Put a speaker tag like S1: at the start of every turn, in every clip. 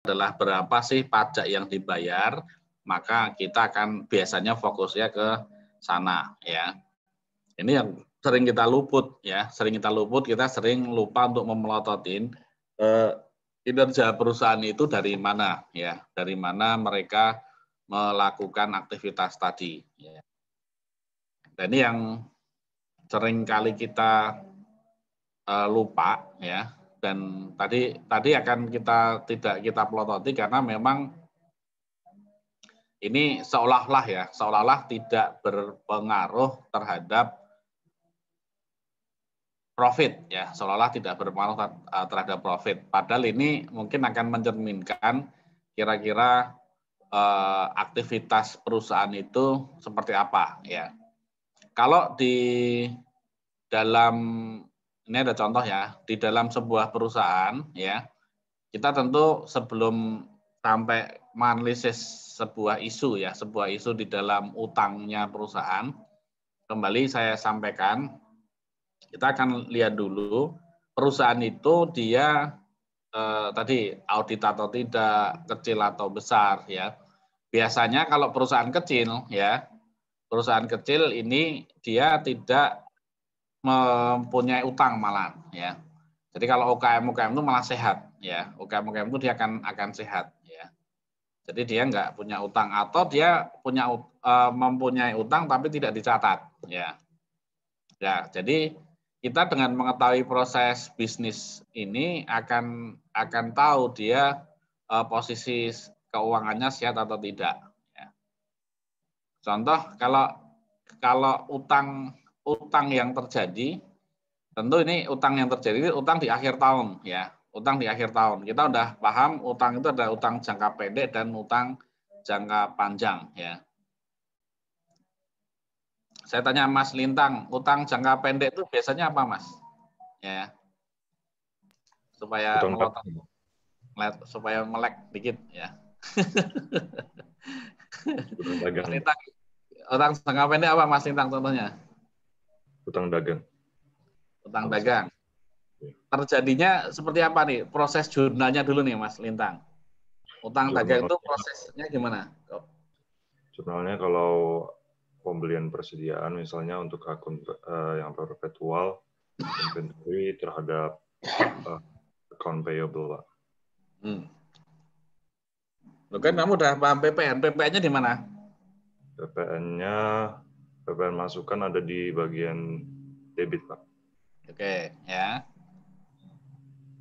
S1: adalah berapa sih pajak yang dibayar, maka kita akan biasanya fokusnya ke sana ya. Ini yang sering kita luput ya, kita sering lupa untuk memelototin kinerja perusahaan itu dari mana ya, dari mana mereka melakukan aktivitas tadi ya. Dan ini yang sering kali kita lupa ya, dan tadi akan tidak kita pelototi karena memang ini seolah-olah tidak berpengaruh terhadap profit ya, seolah-olah tidak berpengaruh terhadap profit. Padahal ini mungkin akan mencerminkan kira-kira aktivitas perusahaan itu seperti apa ya. Kalau di dalam, ini ada contoh ya, di dalam sebuah perusahaan ya, kita tentu sebelum sampai menganalisis sebuah isu ya, sebuah isu di dalam utangnya perusahaan, kembali saya sampaikan, kita akan lihat dulu perusahaan itu dia tadi audit atau tidak, kecil atau besar ya. Biasanya kalau perusahaan kecil ya, perusahaan kecil ini dia tidak mempunyai utang malah ya. Jadi kalau UKM itu malah sehat ya. UKM itu dia akan sehat ya. Jadi dia nggak punya utang atau dia mempunyai utang tapi tidak dicatat ya. Ya, jadi kita dengan mengetahui proses bisnis ini akan tahu dia posisi keuangannya sehat atau tidak. Ya. Contoh kalau utang yang terjadi, tentu ini utang yang terjadi utang di akhir tahun ya, utang di akhir tahun. Kita udah paham utang itu ada utang jangka pendek dan utang jangka panjang ya. Saya tanya Mas Lintang, utang jangka pendek itu biasanya apa Mas? Ya, supaya melek dikit ya. Mas Lintang, utang jangka pendek apa Mas Lintang contohnya?
S2: Utang dagang.
S1: Utang dagang. Terjadinya seperti apa nih? Proses jurnalnya dulu nih Mas Lintang. Utang dagang itu prosesnya gimana?
S2: Jurnalnya kalau pembelian persediaan misalnya untuk akun yang perpetual, inventory terhadap account payable, Pak.
S1: Loh kan kamu udah paham PPN, PPN-nya di mana?
S2: PPN masukan ada di bagian debit, Pak.
S1: Oke, ya.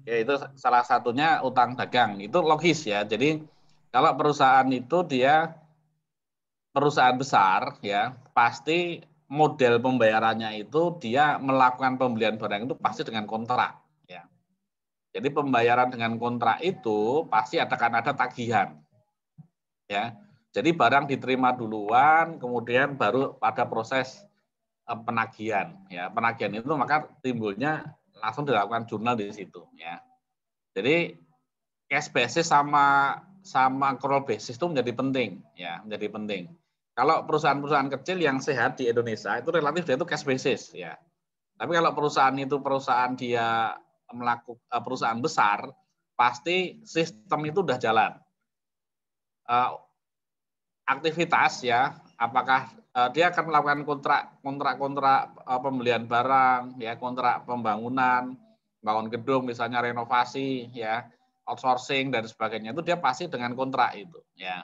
S1: Ya, itu salah satunya utang dagang. Itu logis ya. Jadi kalau perusahaan itu dia perusahaan besar ya, pasti model pembayarannya itu dia melakukan pembelian barang itu pasti dengan kontrak ya. Jadi pembayaran dengan kontrak itu pasti akan ada tagihan. Ya. Jadi barang diterima duluan, kemudian baru pada proses penagihan ya. Penagihan itu maka timbulnya langsung dilakukan jurnal di situ ya. Jadi cash basis sama accrual basis itu menjadi penting ya, menjadi penting. Kalau perusahaan-perusahaan kecil yang sehat di Indonesia itu relatif dia itu cash basis ya. Tapi kalau perusahaan dia melakukan perusahaan besar, pasti sistem itu udah jalan. Aktivitas ya, apakah dia akan melakukan kontrak pembelian barang ya, kontrak pembangunan, bangun gedung misalnya renovasi ya, outsourcing dan sebagainya itu dia pasti dengan kontrak itu ya.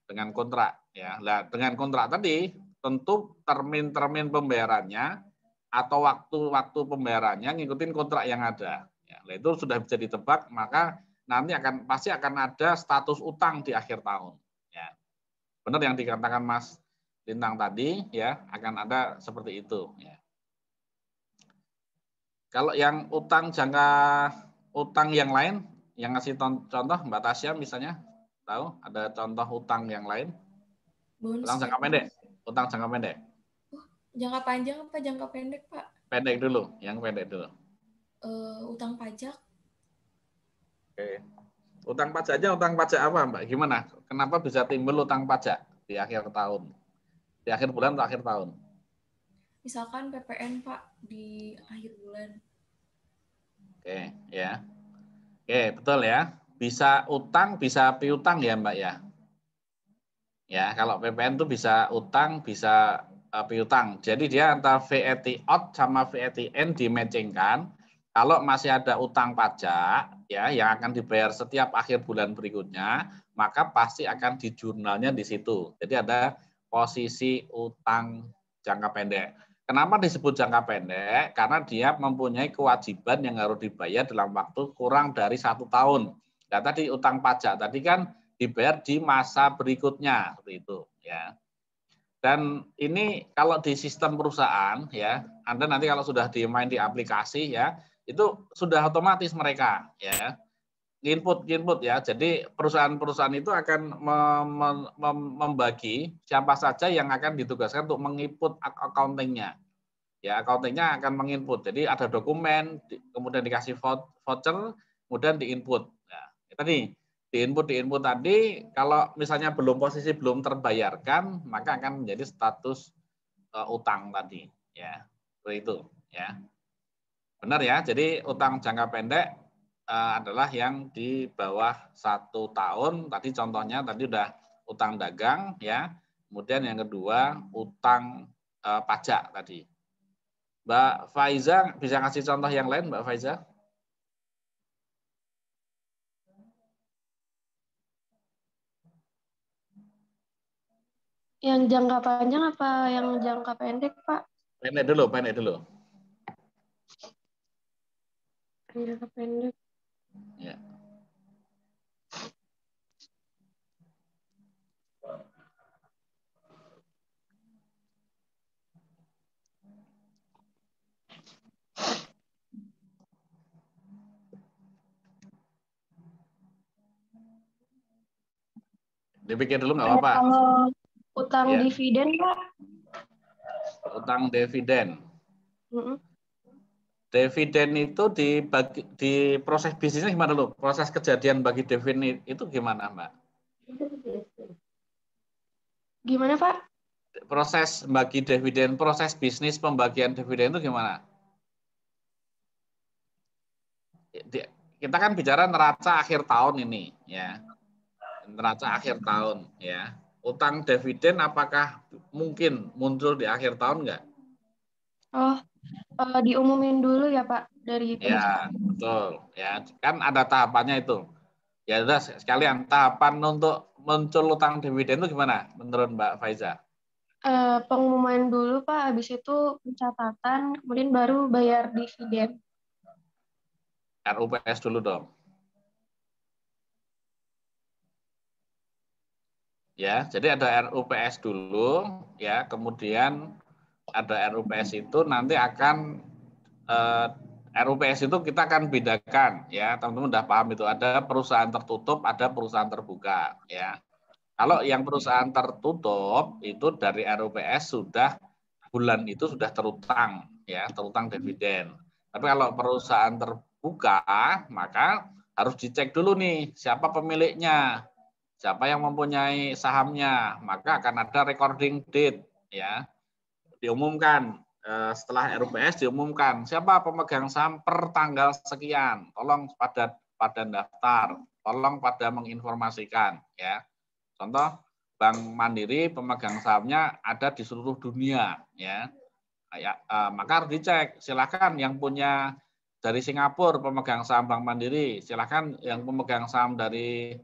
S1: Dengan kontrak ya. Nah, dengan kontrak tadi tentu termin pembayarannya atau waktu-waktu pembayarannya ngikutin kontrak yang ada. Ya, nah itu sudah bisa ditebak, maka nanti pasti akan ada status utang di akhir tahun. Ya. Benar yang dikatakan Mas Lintang tadi ya, akan ada seperti itu ya. Kalau yang utang yang lain yang ngasih contoh Mbak Tasya misalnya, tahu ada contoh utang yang lain? Utang jangka pendek. Utang jangka pendek.
S3: Jangka panjang apa jangka pendek, Pak?
S1: Pendek dulu, yang pendek dulu.
S3: Utang pajak.
S1: Oke. Utang pajaknya utang pajak apa, Mbak? Gimana? Kenapa bisa timbul utang pajak di akhir tahun? Di akhir bulan atau akhir tahun?
S3: Misalkan PPN, Pak, di akhir bulan.
S1: Oke, ya. Oke, betul ya. bisa utang, bisa piutang ya Mbak ya. Ya, kalau PPN itu bisa utang, bisa piutang. Jadi dia antara VAT out sama VAT in dimatchingkan. Kalau masih ada utang pajak ya yang akan dibayar setiap akhir bulan berikutnya, maka pasti akan di jurnalnya di situ. Jadi ada posisi utang jangka pendek. Kenapa disebut jangka pendek? Karena dia mempunyai kewajiban yang harus dibayar dalam waktu kurang dari 1 tahun. Nah, tadi utang pajak tadi kan dibayar di masa berikutnya seperti itu ya. Dan ini kalau di sistem perusahaan ya, Anda nanti kalau sudah main di aplikasi ya, itu sudah otomatis mereka ya input ya. Jadi perusahaan-perusahaan itu akan membagi siapa saja yang akan ditugaskan untuk menginput accounting-nya. Ya, accounting-nya akan menginput. Jadi ada dokumen, kemudian dikasih voucher, kemudian diinput. Nah, tadi diinput tadi, kalau misalnya posisi belum terbayarkan, maka akan menjadi status utang tadi. Ya, seperti itu. Ya, benar ya. Jadi utang jangka pendek adalah yang di bawah 1 tahun. Tadi contohnya tadi udah utang dagang, ya. Kemudian yang kedua utang pajak tadi. Mbak Faiza bisa kasih contoh yang lain, Mbak Faiza?
S4: Yang jangka panjang apa yang jangka pendek, Pak?
S1: Pendek dulu.
S4: Jangka pendek.
S1: Ya. Dipikir dulu nggak apa-apa.
S4: Kalau utang
S1: Ya.
S4: dividen, Pak?
S1: Utang dividen. Dividen itu di proses bisnisnya gimana dulu? Proses kejadian bagi dividen itu gimana, Mbak?
S4: Gimana, Pak?
S1: Proses bagi dividen, proses bisnis pembagian dividen itu gimana? Kita kan bicara neraca akhir tahun ini, ya. Neraca akhir tahun, ya. Utang dividen apakah mungkin muncul di akhir tahun nggak?
S4: Oh, diumumin dulu ya, Pak, dari
S1: Ya, betul. Ya, kan ada tahapannya itu. Ya sudah sekalian tahapan untuk muncul utang dividen itu gimana menurut Mbak Faiza?
S4: Pengumuman dulu, Pak, habis itu pencatatan, kemudian baru bayar dividen.
S1: RUPS dulu dong. Ya, jadi ada RUPS dulu, ya, kemudian ada RUPS itu nanti akan RUPS itu kita akan bedakan, ya, teman-teman udah paham itu ada perusahaan tertutup, ada perusahaan terbuka, ya. Kalau yang perusahaan tertutup itu dari RUPS sudah bulan itu sudah terutang, ya, terutang dividen. Tapi kalau perusahaan terbuka, maka harus dicek dulu nih siapa pemiliknya. Siapa yang mempunyai sahamnya, maka akan ada recording date, ya, diumumkan setelah RUPS diumumkan siapa pemegang saham per tanggal sekian, tolong pada daftar, tolong pada menginformasikan, ya. Contoh Bank Mandiri pemegang sahamnya ada di seluruh dunia, ya. Maka harus dicek, silakan yang punya dari Singapura pemegang saham Bank Mandiri, silakan yang pemegang saham dari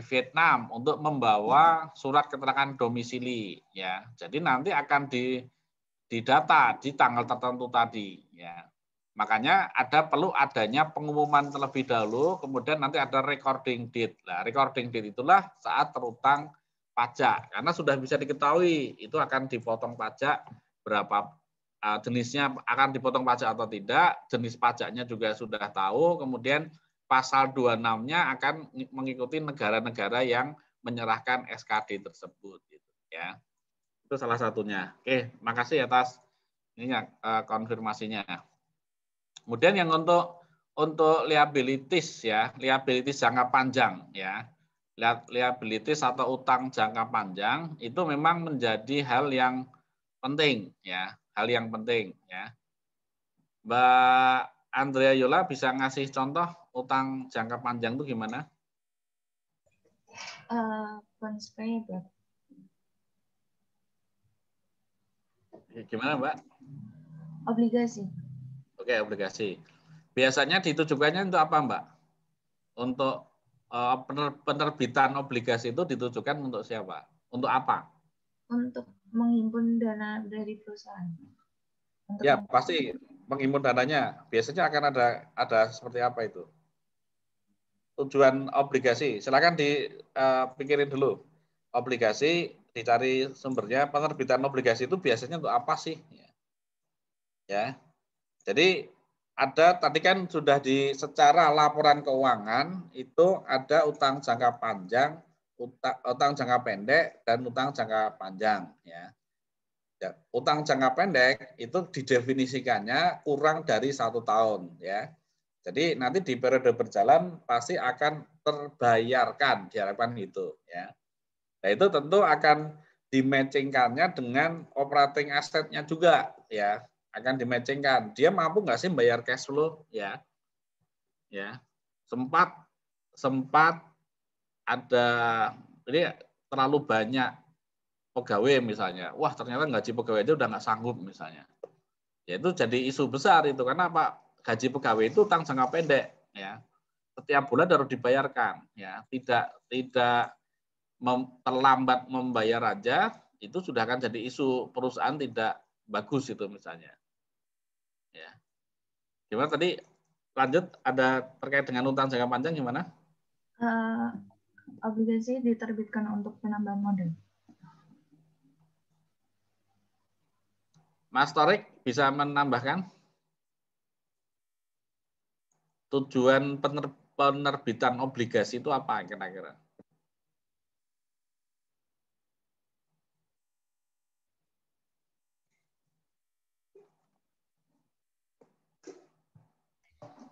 S1: Vietnam untuk membawa surat keterangan domisili, ya. Jadi nanti akan didata di tanggal tertentu tadi, ya. Makanya perlu adanya pengumuman terlebih dahulu, kemudian nanti ada recording date. Nah, recording date itulah saat terutang pajak, karena sudah bisa diketahui itu akan dipotong pajak berapa jenisnya, akan dipotong pajak atau tidak, jenis pajaknya juga sudah tahu, kemudian pasal 26-nya akan mengikuti negara-negara yang menyerahkan SKD tersebut, gitu, ya. Itu salah satunya. Oke, makasih atas ininya konfirmasinya. Kemudian yang untuk liabilities, ya, liabilities jangka panjang, ya. Liabilities atau utang jangka panjang itu memang menjadi hal yang penting, ya, hal yang penting, ya. Mbak Andrea Yola bisa ngasih contoh utang jangka panjang itu gimana?
S5: Bonds payable.
S1: Gimana, Mbak?
S5: Obligasi.
S1: Oke, obligasi. Biasanya ditujukannya untuk apa, Mbak? Untuk penerbitan obligasi itu ditujukan untuk siapa? Untuk apa?
S5: Untuk menghimpun dana dari perusahaan. Untuk
S1: Ya, pasti menghimpun dananya. Biasanya akan ada seperti apa itu? Tujuan obligasi. Silakan dipikirin dulu. Obligasi dicari sumbernya. Penerbitan obligasi itu biasanya untuk apa sih? Ya. Jadi ada tadi kan sudah secara laporan keuangan itu ada utang jangka panjang, utang jangka pendek, dan utang jangka panjang. Ya, utang jangka pendek itu didefinisikannya kurang dari 1 tahun. Ya, jadi nanti di periode berjalan pasti akan terbayarkan, diharapkan gitu. Ya, nah itu tentu akan dimatchingkannya dengan operating assetnya juga. Ya, akan dimatchingkan. Dia mampu nggak sih bayar cash flow? Ya, sempat ada ini terlalu banyak pegawai misalnya. Wah, ternyata gaji pegawai itu udah nggak sanggup misalnya. Ya itu jadi isu besar itu karena apa? Gaji pegawai itu utang jangka pendek. Ya, setiap bulan harus dibayarkan. Ya, tidak terlambat membayar aja itu sudah akan jadi isu perusahaan tidak bagus itu misalnya. Ya. Gimana tadi lanjut ada terkait dengan utang jangka panjang gimana?
S5: Obligasi diterbitkan untuk penambahan modal.
S1: Mas Torik bisa menambahkan tujuan penerbitan obligasi itu apa kira-kira?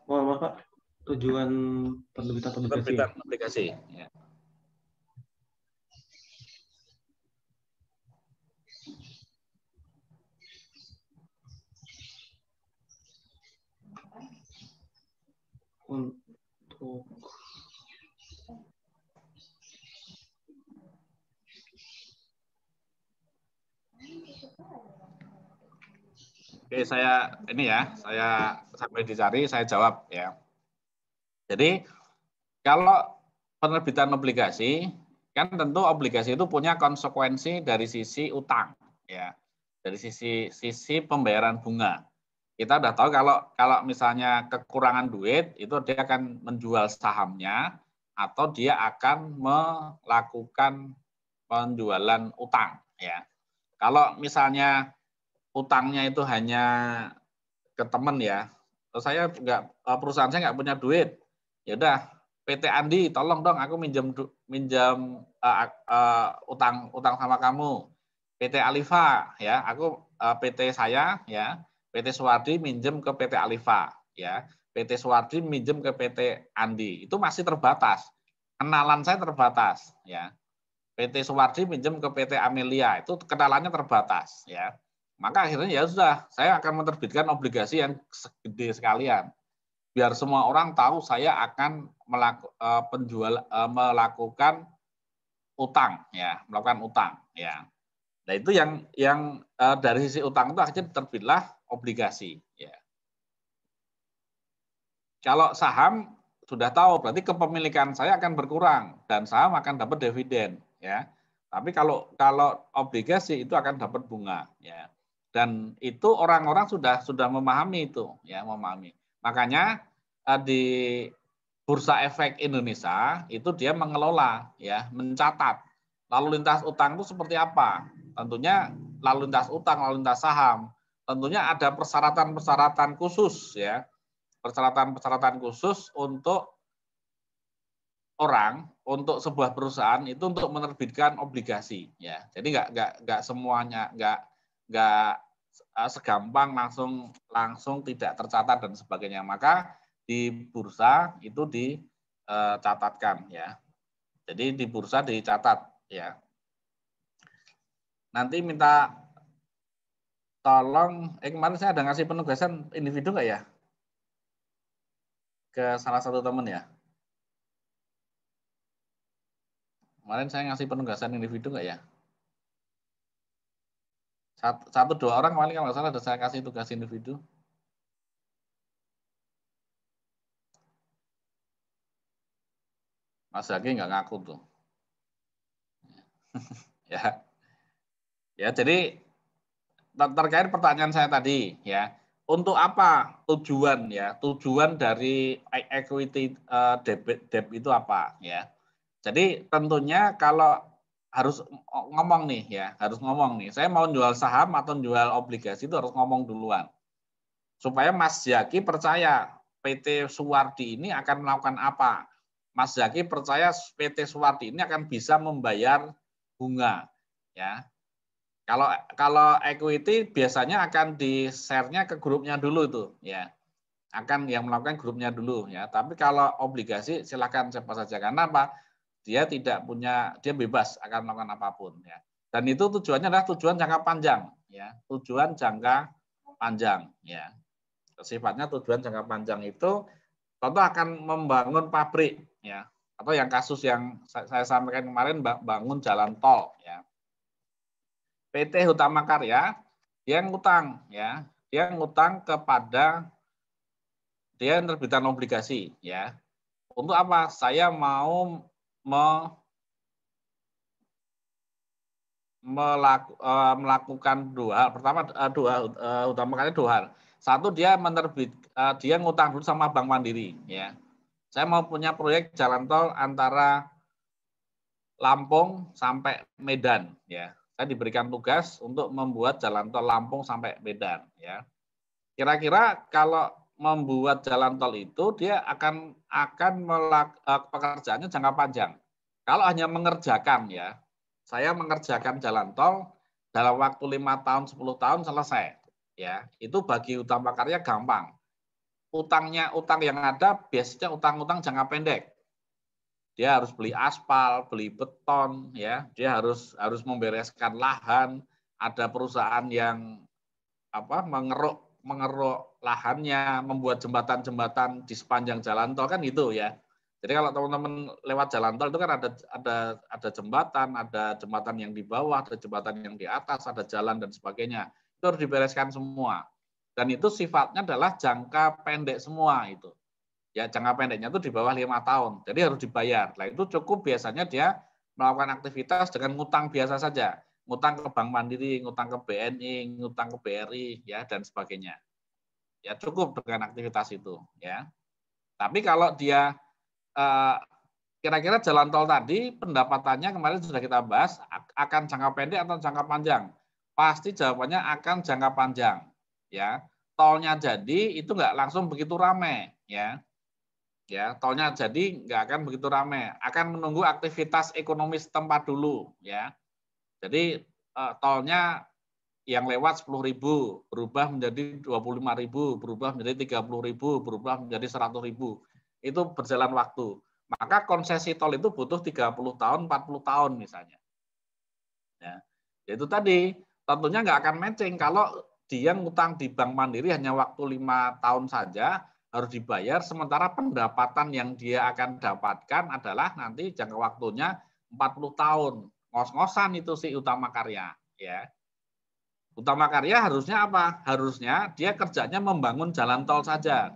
S6: Maaf Pak, tujuan penerbitan obligasi.
S1: Penerbitan obligasi. Ya.
S6: Untuk
S1: Oke, saya sampai dicari, saya jawab ya. Jadi kalau penerbitan obligasi, kan tentu obligasi itu punya konsekuensi dari sisi utang, ya, dari sisi pembayaran bunga. Kita udah tahu kalau misalnya kekurangan duit, itu dia akan menjual sahamnya atau dia akan melakukan penjualan utang, ya. Kalau misalnya utangnya itu hanya ke teman ya, saya perusahaan saya nggak punya duit, ya udah PT Andi tolong dong aku minjam utang sama kamu. PT Alifa ya, aku PT saya ya, PT Suwardi minjem ke PT Alifa ya, PT Suwardi minjem ke PT Andi, itu masih terbatas. Kenalan saya terbatas ya. PT Suwardi minjem ke PT Amelia, itu kenalannya terbatas ya. Maka akhirnya ya sudah, saya akan menerbitkan obligasi yang segede sekalian. Biar semua orang tahu saya akan melakukan utang ya, melakukan utang ya. Nah, itu yang dari sisi utang itu akhirnya terbitlah obligasi ya. Kalau saham sudah tahu berarti kepemilikan saya akan berkurang dan saham akan dapat dividen ya. Tapi kalau obligasi itu akan dapat bunga ya. Dan itu orang-orang sudah memahami itu ya, memahami. Makanya di Bursa Efek Indonesia itu dia mengelola ya, mencatat lalu lintas utang itu seperti apa. Tentunya lalu lintas utang, lalu lintas saham. Tentunya ada persyaratan-persyaratan khusus ya. Persyaratan-persyaratan khusus untuk orang, untuk sebuah perusahaan itu untuk menerbitkan obligasi ya. Jadi nggak semuanya nggak segampang langsung tidak tercatat dan sebagainya. Maka di bursa itu dicatatkan ya. Jadi di bursa dicatat ya. Nanti minta tolong, kemarin saya ada ngasih penugasan individu nggak ya? ke salah satu teman ya. Kemarin saya ngasih penugasan individu nggak ya? Satu dua orang kemarin kalau nggak salah ada saya kasih tugas individu. Mas Zaki nggak ngaku tuh. Ya, ya jadi terkait pertanyaan saya tadi ya, untuk apa tujuan ya? Tujuan dari equity debt itu apa ya? Jadi tentunya kalau harus ngomong nih ya, harus ngomong nih. Saya mau jual saham atau jual obligasi itu harus ngomong duluan. Supaya Mas Zaki percaya PT Suwardi ini akan melakukan apa. Mas Zaki percaya PT Suwardi ini akan bisa membayar bunga ya. Kalau equity biasanya akan di-share-nya ke grupnya dulu itu ya. Akan yang melakukan grupnya dulu ya. Tapi kalau obligasi silakan siapa saja, karena apa? Dia tidak punya, dia bebas akan melakukan apapun ya. Dan itu tujuannya adalah tujuan jangka panjang ya. Tujuan jangka panjang ya. Sifatnya tujuan jangka panjang itu contoh akan membangun pabrik ya, atau yang kasus yang saya sampaikan kemarin bangun jalan tol ya. PT Hutama Karya dia ngutang ya, dia ngutang kepada dia nerbitan obligasi ya. Untuk apa? Saya mau melakukan dua hal. Pertama Hutama Karya dua hal. Satu, dia dia ngutang dulu sama Bank Mandiri ya. Saya mau punya proyek jalan tol antara Lampung sampai Medan ya. Saya diberikan tugas untuk membuat jalan tol Lampung sampai Medan ya. Kira-kira kalau membuat jalan tol itu dia akan pekerjaannya jangka panjang. Kalau hanya mengerjakan ya, saya mengerjakan jalan tol dalam waktu 5 tahun 10 tahun selesai ya. Itu bagi Hutama Karya gampang. Utang yang ada biasanya utang-utang jangka pendek. Dia harus beli aspal, beli beton, ya. Dia harus membereskan lahan. Ada perusahaan yang mengeruk lahannya, membuat jembatan-jembatan di sepanjang jalan tol kan gitu ya. Jadi kalau teman-teman lewat jalan tol itu kan ada jembatan yang di bawah, ada jembatan yang di atas, ada jalan dan sebagainya. Itu harus dibereskan semua. Dan itu sifatnya adalah jangka pendek semua itu. Ya, jangka pendeknya itu di bawah 5 tahun. Jadi harus dibayar. Nah, itu cukup biasanya dia melakukan aktivitas dengan ngutang biasa saja. Ngutang ke Bank Mandiri, ngutang ke BNI, ngutang ke BRI, ya, dan sebagainya. Ya, cukup dengan aktivitas itu. Ya. Tapi kalau dia kira-kira jalan tol tadi, pendapatannya kemarin sudah kita bahas, akan jangka pendek atau jangka panjang? Pasti jawabannya akan jangka panjang. Ya, tolnya jadi itu nggak langsung begitu ramai, ya. Ya, tolnya jadi nggak akan begitu ramai, akan menunggu aktivitas ekonomi setempat dulu, ya. Jadi tolnya yang lewat 10.000 berubah menjadi 25.000, berubah menjadi 30.000, berubah menjadi 100.000. Itu berjalan waktu. Maka konsesi tol itu butuh 30 tahun, 40 tahun misalnya. Ya, itu tadi tentunya nggak akan matching kalau dia ngutang di Bank Mandiri hanya waktu 5 tahun saja harus dibayar, sementara pendapatan yang dia akan dapatkan adalah nanti jangka waktunya 40 tahun. Ngos-ngosan itu si Hutama Karya. Ya. Hutama Karya harusnya apa? Harusnya dia kerjanya membangun jalan tol saja.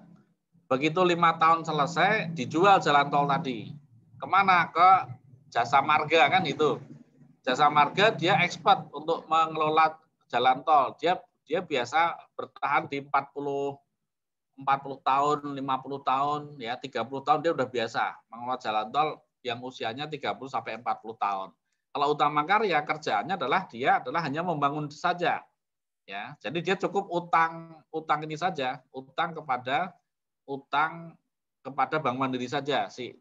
S1: Begitu 5 tahun selesai, dijual jalan tol tadi. Kemana? Ke Jasa Marga kan itu. Jasa Marga dia expert untuk mengelola jalan tol. Dia biasa bertahan di 40 tahun, 50 tahun, ya 30 tahun dia udah biasa mengelola jalan tol yang usianya 30 sampai 40 tahun. Kalau Hutama Karya kerjaannya dia adalah hanya membangun saja. Ya, jadi dia cukup utang ini saja, utang kepada Bank Mandiri saja si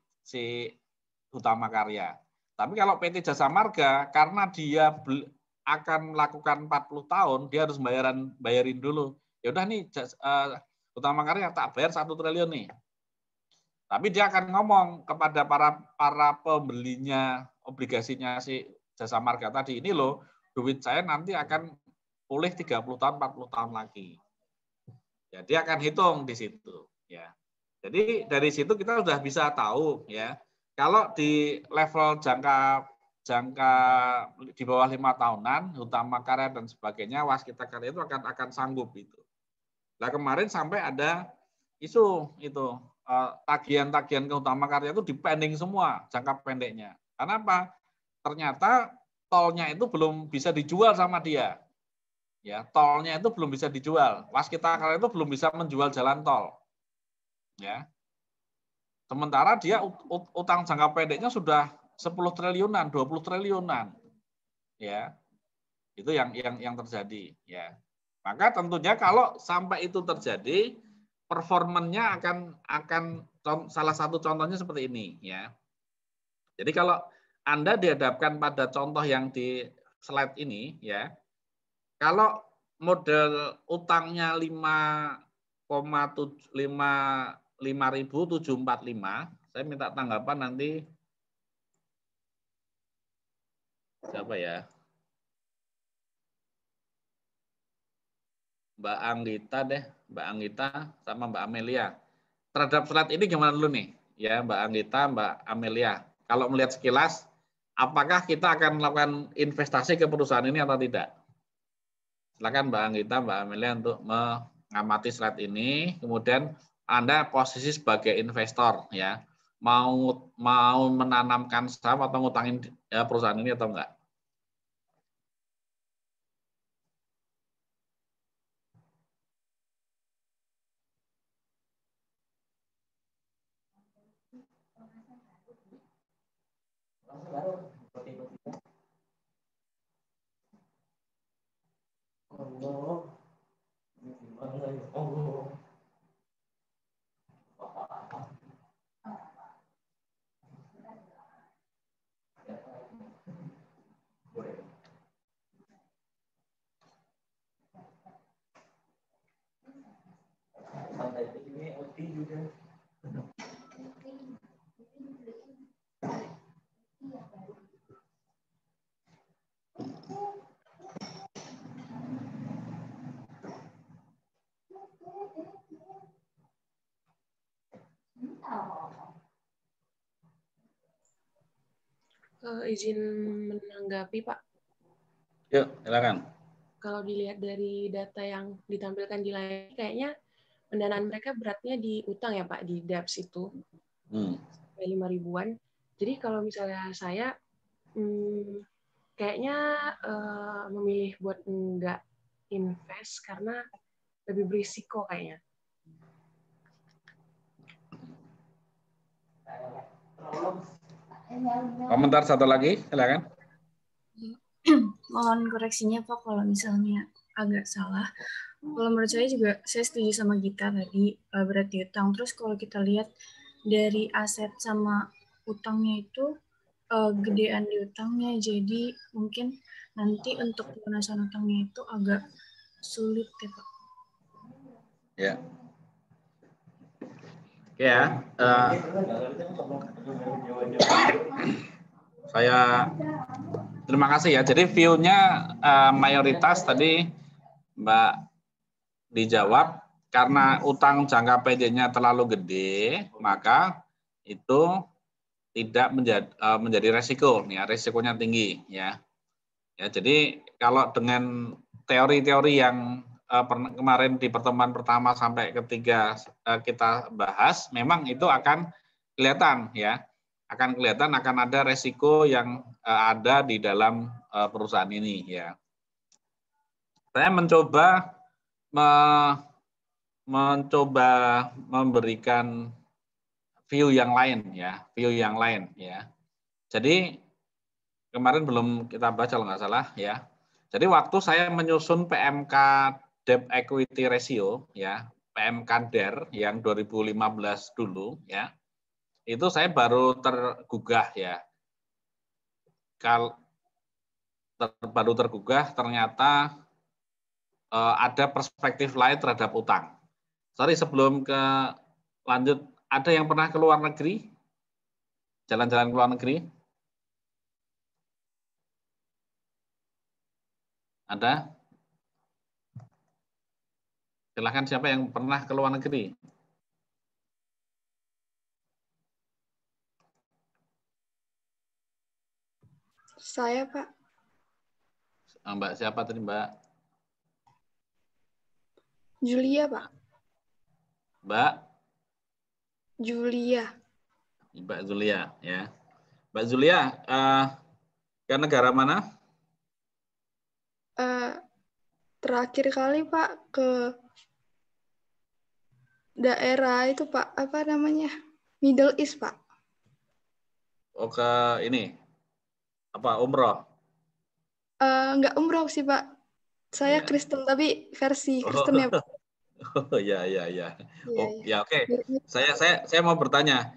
S1: Hutama Karya. Tapi kalau PT Jasa Marga karena dia akan melakukan 40 tahun, dia harus bayarin dulu. Ya udah nih Hutama Karya tak bayar 1 triliun nih. Tapi dia akan ngomong kepada para pembelinya obligasinya si Jasa Marga tadi, ini loh duit saya nanti akan pulih 30 tahun, 40 tahun lagi. Ya, dia akan hitung di situ. Ya. Jadi dari situ kita sudah bisa tahu ya, kalau di level jangka di bawah 5 tahunan, utama karya dan sebagainya, waskita karya itu akan sanggup itu. Nah kemarin sampai ada isu itu tagihan-tagihan ke utama karya itu dipending semua jangka pendeknya. Karena apa? Ternyata tolnya itu belum bisa dijual sama dia. Ya, tolnya itu belum bisa dijual. Waskita karya itu belum bisa menjual jalan tol. Ya. Sementara dia utang jangka pendeknya sudah 10 triliunan, 20 triliunan. Ya. Itu yang terjadi, ya. Maka tentunya kalau sampai itu terjadi, performanya akan salah satu contohnya seperti ini, ya. Jadi kalau Anda dihadapkan pada contoh yang di slide ini, ya. Kalau model utangnya 5.745, saya minta tanggapan nanti siapa ya? Mbak Anggita deh, Mbak Anggita sama Mbak Amelia. Terhadap slide ini gimana dulu nih? Ya, Mbak Anggita, Mbak Amelia. Kalau melihat sekilas, apakah kita akan melakukan investasi ke perusahaan ini atau tidak? Silakan Mbak Anggita, Mbak Amelia untuk mengamati slide ini. Kemudian Anda posisi sebagai investor, ya, mau menanamkan saham atau ngutangin perusahaan ini atau enggak?
S7: Izin menanggapi, Pak.
S1: Yuk, silakan.
S7: Kalau dilihat dari data yang ditampilkan di layar, kayaknya pendanaan mereka beratnya di utang ya, Pak, di DAPS itu. Sampai 5 ribuan. Jadi kalau misalnya saya kayaknya memilih buat enggak invest karena lebih berisiko kayaknya.
S1: Komentar satu lagi, silakan.
S3: Mohon koreksinya Pak kalau misalnya agak salah. Kalau menurut saya juga saya setuju sama Gita tadi berarti utang. Terus kalau kita lihat dari aset sama utangnya itu gedean di utangnya, jadi mungkin nanti untuk pelunasan utangnya itu agak sulit ya Pak.
S1: Ya. Oke ya. Saya terima kasih ya. Jadi view-nya mayoritas tadi Mbak dijawab karena utang jangka pendeknya terlalu gede, maka itu tidak menjadi resiko, ya resikonya tinggi ya. Ya jadi kalau dengan teori-teori yang kemarin di pertemuan pertama sampai ketiga kita bahas, memang itu akan kelihatan ya, akan kelihatan akan ada resiko yang ada di dalam perusahaan ini ya. Saya mencoba memberikan view yang lain ya, Jadi kemarin belum kita bahas kalau nggak salah ya. Jadi waktu saya menyusun PMK Debt Equity Ratio ya, PMK DER yang 2015 dulu ya, itu saya baru tergugah ya. Baru tergugah ternyata ada perspektif lain terhadap utang. Sorry sebelum ke lanjut, ada yang pernah ke luar negeri? Jalan-jalan ke luar negeri? Ada? Silahkan siapa yang pernah ke luar negeri?
S8: Saya, Pak.
S1: Mbak siapa tadi, Mbak?
S8: Julia, Pak.
S1: Mbak?
S8: Julia.
S1: Mbak Zulia, ya. Mbak Zulia, ke negara mana?
S8: Terakhir kali, Pak, ke daerah itu, Pak, apa namanya? Middle East, Pak.
S1: Oh, ke ini. Apa, umroh?
S8: Nggak umroh sih, Pak. Saya
S1: Iya.
S8: Kristen, tapi versi Kristen ya, Pak.
S1: Oh, ya.
S8: Iya,
S1: Oh,
S8: iya.
S1: ya, oke. Saya mau bertanya,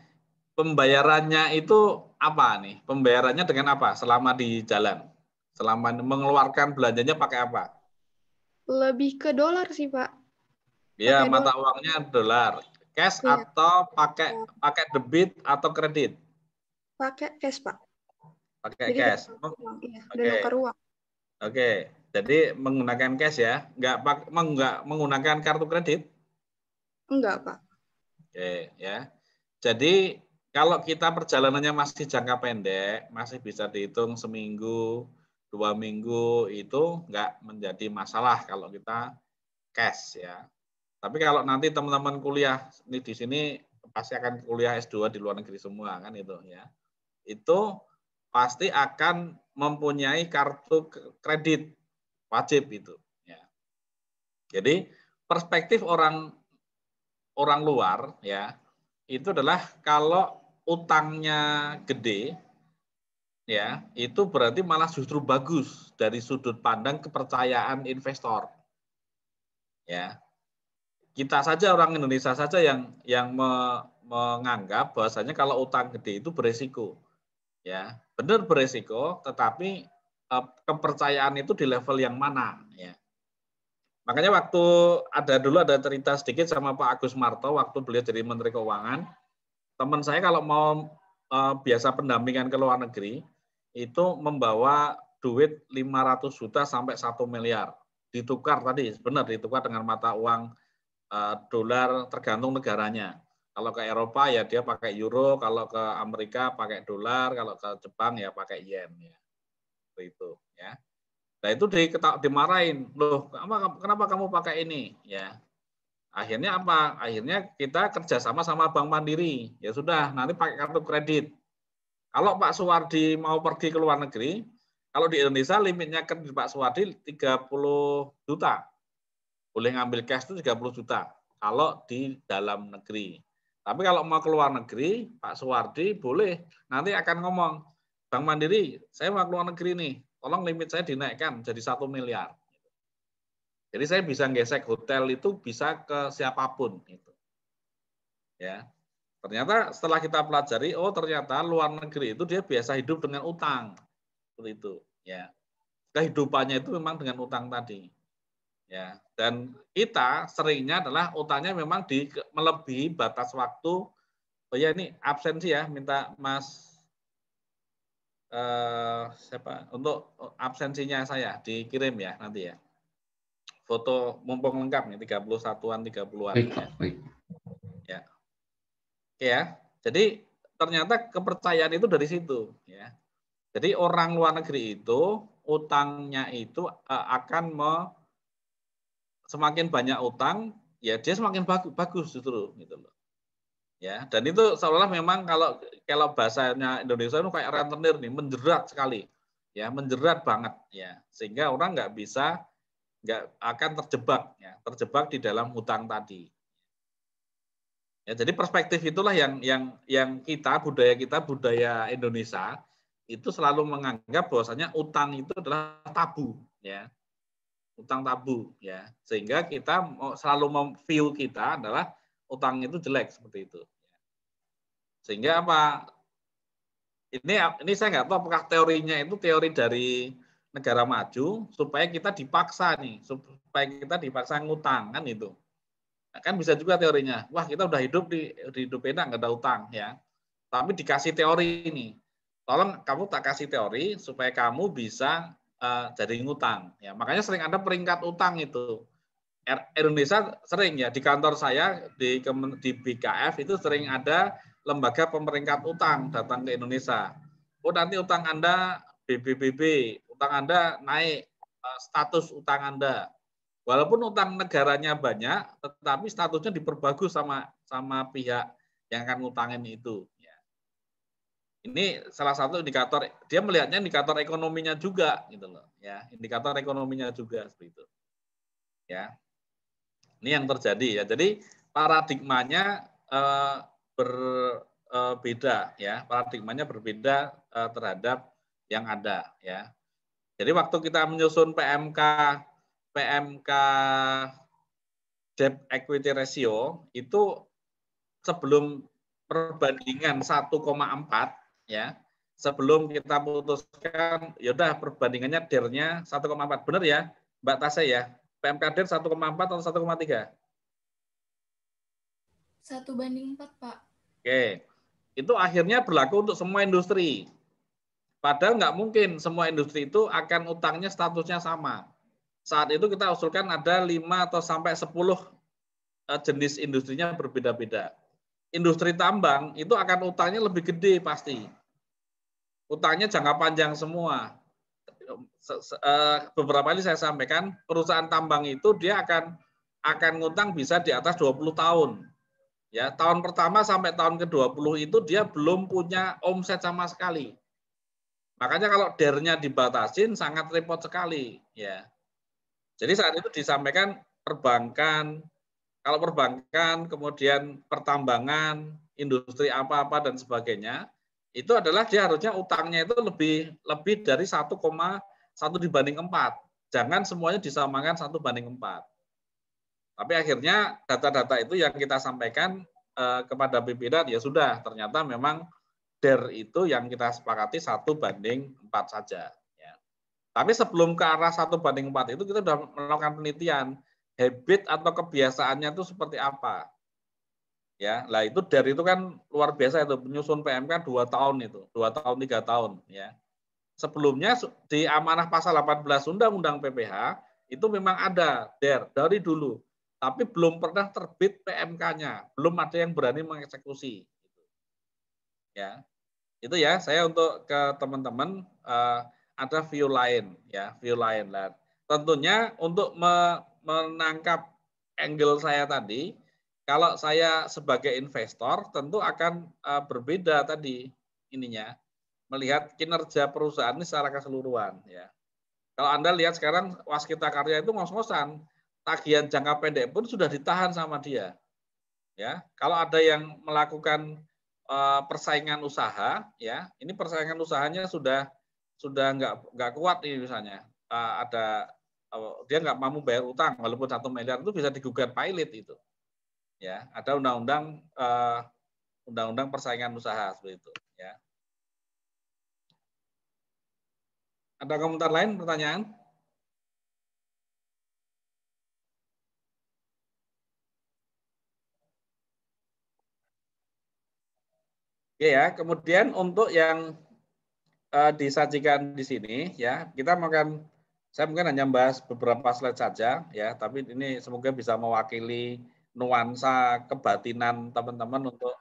S1: pembayarannya itu apa nih? Pembayarannya dengan apa selama di jalan? Selama mengeluarkan belanjanya pakai apa?
S8: Lebih ke dolar sih, Pak.
S1: Ya,
S8: Pakai
S1: mata
S8: dolar.
S1: uangnya dolar. Cash
S8: Iya.
S1: atau pakai debit atau kredit?
S8: Pakai cash, Pak.
S1: Pakai
S8: Jadi
S1: cash.
S8: iya,
S1: Oke.
S8: dan nuker uang.
S1: Oke. Jadi menggunakan cash ya, nggak menggunakan kartu kredit?
S8: Enggak, Pak.
S1: Oke, ya. Jadi kalau kita perjalanannya masih jangka pendek, masih bisa dihitung seminggu, 2 minggu, itu nggak menjadi masalah kalau kita cash ya. Tapi kalau nanti teman-teman kuliah di sini pasti akan kuliah S2 di luar negeri semua kan itu ya. Itu pasti akan mempunyai kartu kredit wajib itu ya. Jadi perspektif orang luar ya, itu adalah kalau utangnya gede ya, itu berarti malah justru bagus dari sudut pandang kepercayaan investor. Ya. Kita saja orang Indonesia saja yang menganggap bahwasanya kalau utang gede itu beresiko. Ya, benar beresiko, tetapi kepercayaan itu di level yang mana ya. Makanya waktu dulu ada cerita sedikit sama Pak Agus Marto waktu beliau jadi Menteri Keuangan, teman saya kalau mau biasa pendampingan ke luar negeri itu membawa duit 500 juta sampai 1 miliar. Ditukar tadi, benar ditukar dengan mata uang dolar tergantung negaranya. Kalau ke Eropa ya dia pakai euro, kalau ke Amerika pakai dolar, kalau ke Jepang ya pakai yen ya. Itu ya. Nah itu dimarahin, loh kenapa kamu pakai ini ya. Akhirnya apa? Akhirnya kita kerjasama sama Bank Mandiri. Ya sudah, nanti pakai kartu kredit. Kalau Pak Suwardi mau pergi ke luar negeri, kalau di Indonesia limitnya kredit Pak Suwardi 30 juta. Boleh ngambil cash itu 30 juta kalau di dalam negeri. Tapi kalau mau ke luar negeri, Pak Suwardi boleh nanti akan ngomong, Bank Mandiri, saya mau ke luar negeri nih, tolong limit saya dinaikkan jadi 1 miliar. Jadi saya bisa gesek hotel itu bisa ke siapapun gitu. Ya. Ternyata setelah kita pelajari, oh ternyata luar negeri itu dia biasa hidup dengan utang. Seperti itu, ya. Kehidupannya itu memang dengan utang tadi. Ya, dan kita seringnya adalah utangnya memang melebihi batas waktu. Oh ya ini absensi ya, minta Mas siapa untuk absensinya saya dikirim ya nanti ya. Foto mumpung lengkap nih 31-an 30-an.
S9: Baik, Pak. Baik.
S1: Ya. Oke ya. Jadi ternyata kepercayaan itu dari situ ya. Jadi orang luar negeri itu utangnya itu akan semakin banyak utang, ya dia semakin bagus justru gitu loh. Ya, dan itu seolah memang kalau bahasanya Indonesia itu kayak rentenir nih, menjerat sekali. Ya, menjerat banget ya. Sehingga orang nggak akan terjebak di dalam hutang tadi. Ya, jadi perspektif itulah yang budaya Indonesia itu selalu menganggap bahwasanya utang itu adalah tabu ya. Utang tabu ya, sehingga kita selalu view kita adalah utang itu jelek seperti itu. Sehingga apa? Ini saya nggak tahu apakah teorinya itu teori dari negara maju supaya kita dipaksa ngutang kan itu. Nah, kan bisa juga teorinya. Wah kita udah hidup di hidup enak nggak ada utang ya. Tapi dikasih teori ini. Tolong kamu tak kasih teori supaya kamu bisa jadi ngutang ya, makanya sering ada peringkat utang itu. Indonesia sering ya, di kantor saya di BKF itu sering ada lembaga pemeringkat utang datang ke Indonesia. Oh nanti utang Anda BBBB, utang Anda naik, status utang Anda. Walaupun utang negaranya banyak, tetapi statusnya diperbagus sama pihak yang akan ngutangin itu. Ya. Ini salah satu indikator, dia melihatnya indikator ekonominya juga, gitu loh. Ya, indikator ekonominya juga seperti itu. Ya, ini yang terjadi ya. Jadi paradigmanya berbeda, ya. Paradigmanya berbeda terhadap yang ada, ya. Jadi waktu kita menyusun PMK debt equity ratio itu sebelum perbandingan 1,4 ya. Sebelum kita putuskan yaudah perbandingannya DER-nya 1,4. Benar ya, Mbak Tasya ya? PMK DER 1,4 atau 1,3?
S8: 1:4, Pak.
S1: Oke. Itu akhirnya berlaku untuk semua industri. Padahal nggak mungkin semua industri itu akan utangnya statusnya sama. Saat itu kita usulkan ada 5 atau sampai 10 jenis industrinya berbeda-beda. Industri tambang itu akan utangnya lebih gede pasti. Utangnya jangka panjang semua. Beberapa kali saya sampaikan, perusahaan tambang itu dia akan ngutang bisa di atas 20 tahun. Ya, tahun pertama sampai tahun ke-20 itu dia belum punya omset sama sekali. Makanya kalau DER-nya dibatasin sangat repot sekali, ya. Jadi saat itu disampaikan perbankan, kalau perbankan, kemudian pertambangan, industri apa-apa dan sebagainya, itu adalah dia harusnya utangnya itu lebih dari 1,1 dibanding 4. Jangan semuanya disamakan 1:4. Tapi akhirnya data-data itu yang kita sampaikan kepada BPDAT, ya sudah, ternyata memang DER itu yang kita sepakati 1:4 saja. Tapi sebelum ke arah 1:4 itu kita sudah melakukan penelitian habit atau kebiasaannya itu seperti apa. Ya, lah itu DER itu kan luar biasa itu penyusun PMK 2 tahun itu, 2 tahun 3 tahun ya. Sebelumnya di amanah pasal 18 Undang-Undang PPH itu memang ada DER dari dulu, tapi belum pernah terbit PMK-nya, belum ada yang berani mengeksekusi. Ya, itu ya saya untuk ke teman-teman. Ada view lain ya, view lain. Nah, tentunya untuk menangkap angle saya tadi, kalau saya sebagai investor tentu akan berbeda tadi ininya, melihat kinerja perusahaan ini secara keseluruhan ya. Kalau Anda lihat sekarang Waskita Karya itu ngos-ngosan, tagihan jangka pendek pun sudah ditahan sama dia. Ya, kalau ada yang melakukan persaingan usaha ya, ini persaingan usahanya sudah nggak kuat ini misalnya ada dia nggak mampu bayar utang walaupun 1 miliar itu bisa digugat pilot itu ya, ada undang-undang persaingan usaha seperti itu ya. Ada komentar lain, pertanyaan? Ya, kemudian untuk yang disajikan di sini ya, saya mungkin hanya bahas beberapa slide saja ya, tapi ini semoga bisa mewakili nuansa kebatinan teman-teman untuk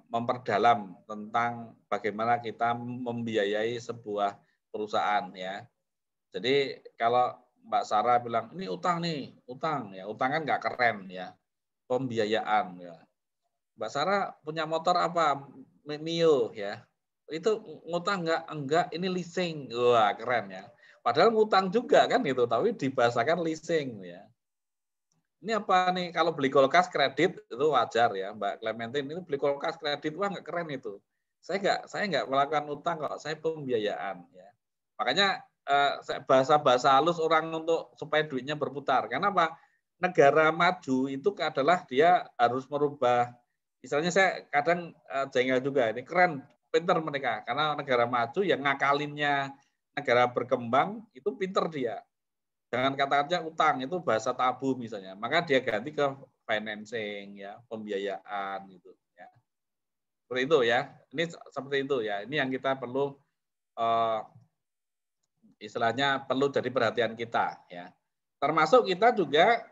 S1: memperdalam tentang bagaimana kita membiayai sebuah perusahaan ya. Jadi kalau Mbak Sarah bilang ini utang nih, utang ya, utang kan nggak keren ya, pembiayaan ya. Mbak Sarah punya motor apa? Mio ya. Itu ngutang enggak, ini leasing. Wah, keren ya. Padahal ngutang juga kan itu, tapi dibahasakan leasing ya. Ini apa nih, kalau beli kulkas kredit itu wajar ya, Mbak Clementine, ini beli kulkas kredit, wah nggak keren itu. Saya nggak melakukan utang kok, saya pembiayaan ya. Makanya bahasa halus orang untuk supaya duitnya berputar. Karena apa? Negara maju itu adalah dia harus merubah. Misalnya saya kadang jengkel juga, ini keren, pinter mereka, karena negara maju yang ngakalinnya negara berkembang itu pinter dia. Jangan kata-katanya utang, itu bahasa tabu misalnya. Maka dia ganti ke financing ya, pembiayaan gitu ya. Seperti itu ya. Ini seperti itu ya. Ini yang kita perlu istilahnya perlu jadi perhatian kita ya. Termasuk kita juga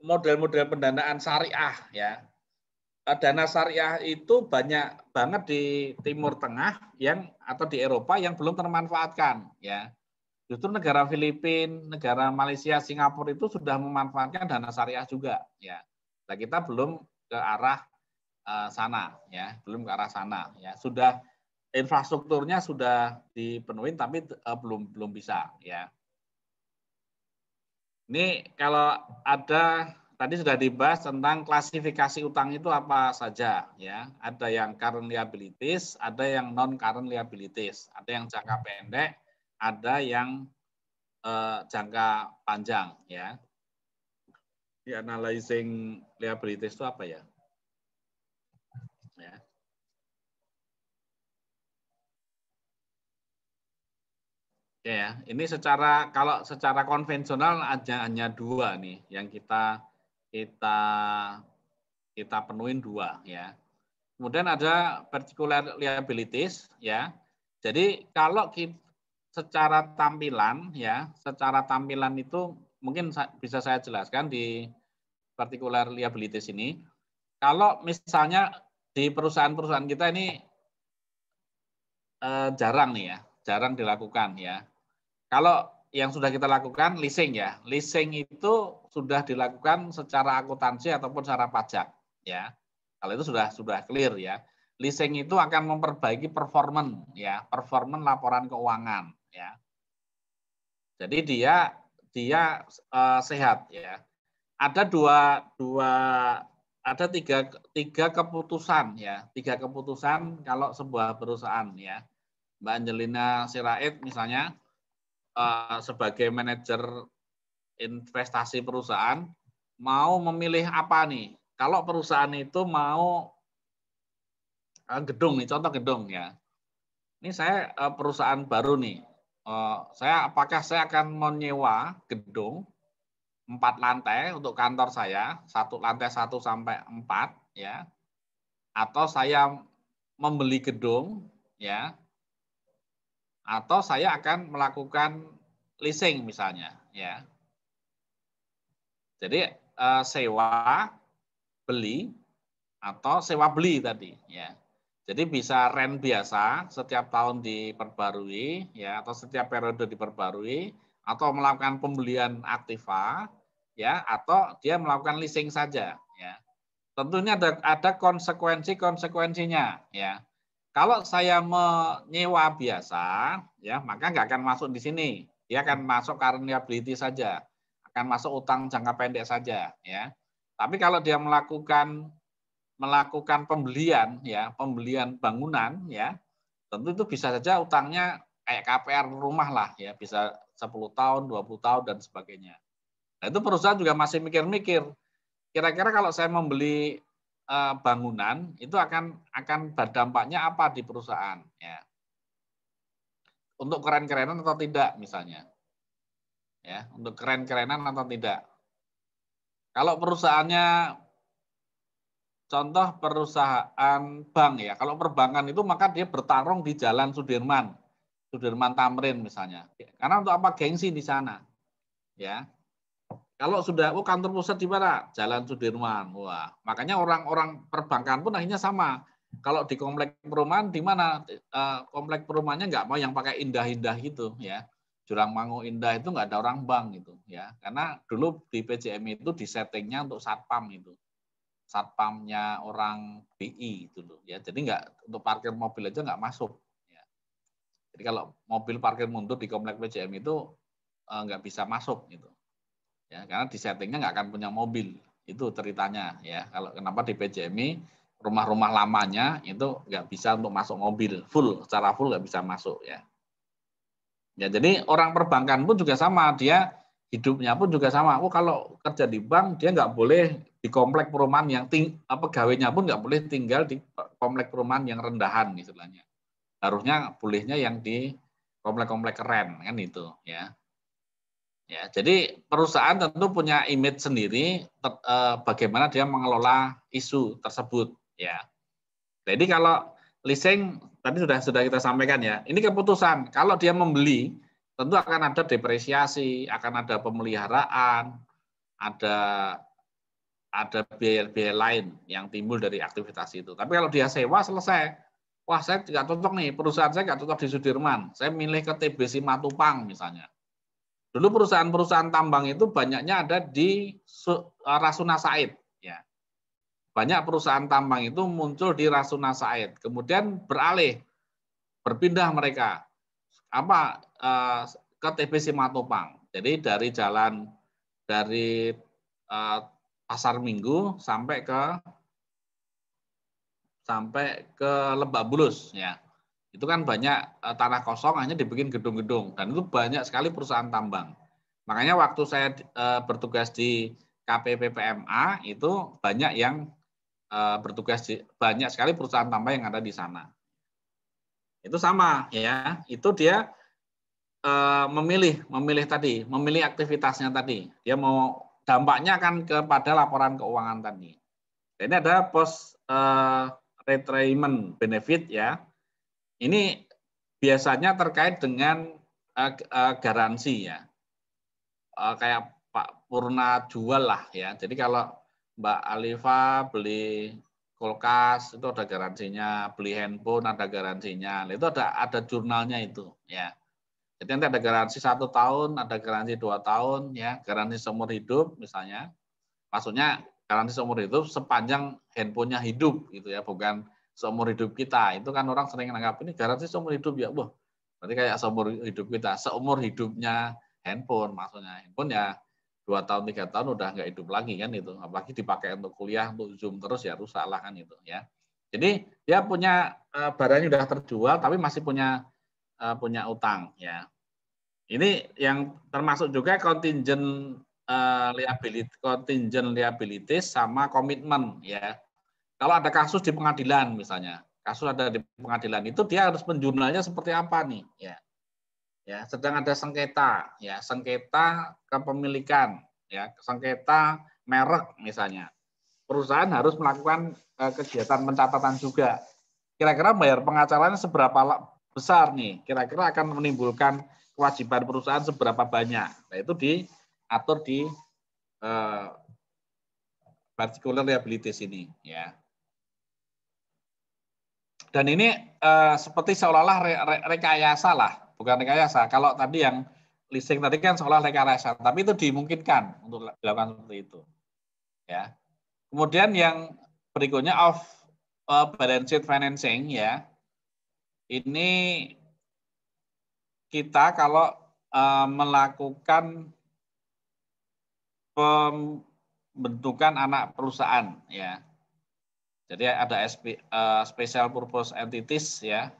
S1: model-model pendanaan syariah ya. dana syariah itu banyak banget di Timur Tengah atau di Eropa yang belum termanfaatkan, ya. Justru negara Filipina, negara Malaysia, Singapura itu sudah memanfaatkan dana syariah juga, ya. Nah, kita belum ke arah sana, ya, belum ke arah sana, ya. Sudah infrastrukturnya sudah dipenuhi, tapi belum bisa, ya. Ini kalau ada tadi sudah dibahas tentang klasifikasi utang itu apa saja, ya. Ada yang current liabilities, ada yang non current liabilities, ada yang jangka pendek, ada yang jangka panjang, ya. Di analyzing liabilities itu apa ya? Ya. Ya, ini kalau secara konvensional hanya dua nih yang kita penuhin dua, ya. Kemudian ada particular liabilities, ya. Jadi kalau secara tampilan, ya, secara tampilan itu mungkin bisa saya jelaskan di particular liabilities ini. Kalau misalnya di perusahaan-perusahaan kita ini jarang nih, ya, jarang dilakukan, ya. Kalau yang sudah kita lakukan leasing, ya, leasing itu sudah dilakukan secara akuntansi ataupun secara pajak, ya. Kalau itu sudah clear, ya. Leasing itu akan memperbaiki performance, ya, performance laporan keuangan, ya. Jadi dia sehat, ya. Ada ada tiga keputusan, ya, tiga keputusan kalau sebuah perusahaan, ya. Mbak Angelina Sirait misalnya sebagai manajer investasi perusahaan mau memilih apa nih? Kalau perusahaan itu mau gedung nih, contoh gedung, ya. Ini saya perusahaan baru nih. Apakah saya akan menyewa gedung 4 lantai untuk kantor saya, lantai 1 sampai 4, ya. Atau saya membeli gedung, ya. Atau saya akan melakukan leasing misalnya, ya. Jadi sewa, beli, atau sewa beli tadi, ya. Jadi bisa rent biasa setiap tahun diperbarui, ya, atau setiap periode diperbarui, atau melakukan pembelian aktiva, ya, atau dia melakukan leasing saja, ya. Tentunya ada konsekuensinya, ya. Kalau saya menyewa biasa, ya, maka nggak akan masuk di sini. Dia akan masuk current liability saja, akan masuk utang jangka pendek saja, ya. Tapi kalau dia melakukan pembelian, ya, pembelian bangunan, ya, tentu itu bisa saja utangnya kayak KPR rumah lah, ya, bisa 10 tahun, 20 tahun dan sebagainya. Nah, itu perusahaan juga masih mikir-mikir. Kira-kira kalau saya membeli bangunan itu akan berdampaknya apa di perusahaan, ya. Untuk keren-kerenan atau tidak misalnya. Ya, untuk keren-kerenan atau tidak. Kalau perusahaannya contoh perusahaan bank, ya. Kalau perbankan itu maka dia bertarung di Jalan Sudirman Tamrin misalnya. Karena untuk apa? Gengsi di sana. Ya. Kalau sudah kantor pusat di mana? Jalan Sudirman. Wah, makanya orang-orang perbankan pun akhirnya sama. Kalau di komplek perumahan di mana komplek perumahannya nggak mau yang pakai indah-indah gitu, ya. Jurangmangu Indah itu nggak ada orang bank gitu, ya. Karena dulu di PJM itu disettingnya untuk satpam itu. Satpamnya orang BI itu loh, ya. Jadi nggak untuk parkir mobil aja nggak masuk, ya. Jadi kalau mobil parkir mundur di komplek PJM itu nggak bisa masuk gitu. Ya, karena di settingnya nggak akan punya mobil, itu ceritanya, ya. Kalau kenapa di PJMI rumah-rumah lamanya itu nggak bisa untuk masuk mobil secara full nggak bisa masuk, ya. Ya, jadi orang perbankan pun juga sama, dia hidupnya pun juga sama. Kalau kerja di bank dia nggak boleh di komplek perumahan yang pegawainya pun nggak boleh tinggal di komplek perumahan yang rendahan istilahnya. Harusnya bolehnya yang di komplek-komplek keren kan itu, ya. Ya, jadi perusahaan tentu punya image sendiri bagaimana dia mengelola isu tersebut, ya. Jadi kalau leasing tadi sudah kita sampaikan, ya. Ini keputusan. Kalau dia membeli tentu akan ada depresiasi, akan ada pemeliharaan, ada ada biaya-biaya lain yang timbul dari aktivitas itu. Tapi kalau dia sewa selesai, wah saya nggak cocok nih, perusahaan saya nggak cocok di Sudirman, saya milih ke TB Simatupang misalnya. Dulu perusahaan-perusahaan tambang itu banyaknya ada di Rasuna Said. Ya. Banyak perusahaan tambang itu muncul di Rasuna Said, kemudian berpindah mereka ke TB Simatupang. Jadi dari Pasar Minggu sampai ke Lebak Bulus ya. Itu kan banyak tanah kosong hanya dibikin gedung-gedung dan itu banyak sekali perusahaan tambang. Makanya waktu saya bertugas di KPPPMA itu banyak yang banyak sekali perusahaan tambang yang ada di sana. Itu sama ya, itu dia memilih aktivitasnya tadi. Dia mau dampaknya akan kepada laporan keuangan tadi. Ini ada post retirement benefit ya. Ini biasanya terkait dengan garansi ya. Kayak Pak Purna jual lah ya. Jadi kalau Mbak Alifa beli kulkas itu ada garansinya, beli handphone ada garansinya. Itu ada jurnalnya itu ya. Jadi nanti ada garansi 1 tahun, ada garansi 2 tahun, ya, garansi seumur hidup misalnya. Maksudnya garansi seumur hidup sepanjang handphonenya hidup, gitu ya, bukan seumur hidup kita. Itu kan orang sering menganggap ini garansi seumur hidup ya, wah, berarti kayak seumur hidup kita. Seumur hidupnya handphone, maksudnya handphone ya 2 tahun 3 tahun udah nggak hidup lagi kan itu. Apalagi dipakai untuk kuliah, untuk Zoom terus ya rusak lah kan itu ya. Jadi dia punya barangnya udah terjual tapi masih punya utang ya. Ini yang termasuk juga contingent liabilities sama komitmen ya. Kalau ada kasus di pengadilan misalnya, kasus ada di pengadilan itu dia harus menjurnalnya seperti apa nih ya. Ya, sedang ada sengketa ya, sengketa kepemilikan ya, sengketa merek misalnya. Perusahaan harus melakukan kegiatan pencatatan juga. Kira-kira bayar pengacaranya seberapa besar nih? Kira-kira akan menimbulkan kewajiban perusahaan seberapa banyak? Nah, itu diatur di particular liabilities ini, ya. Dan ini seperti seolah-olah rekayasa lah, bukan rekayasa. Kalau tadi yang leasing tadi kan seolah rekayasa, tapi itu dimungkinkan untuk dilakukan seperti itu, ya. Kemudian yang berikutnya off balance sheet financing ya. Ini kita kalau melakukan pembentukan anak perusahaan ya. Jadi ada special purpose entities ya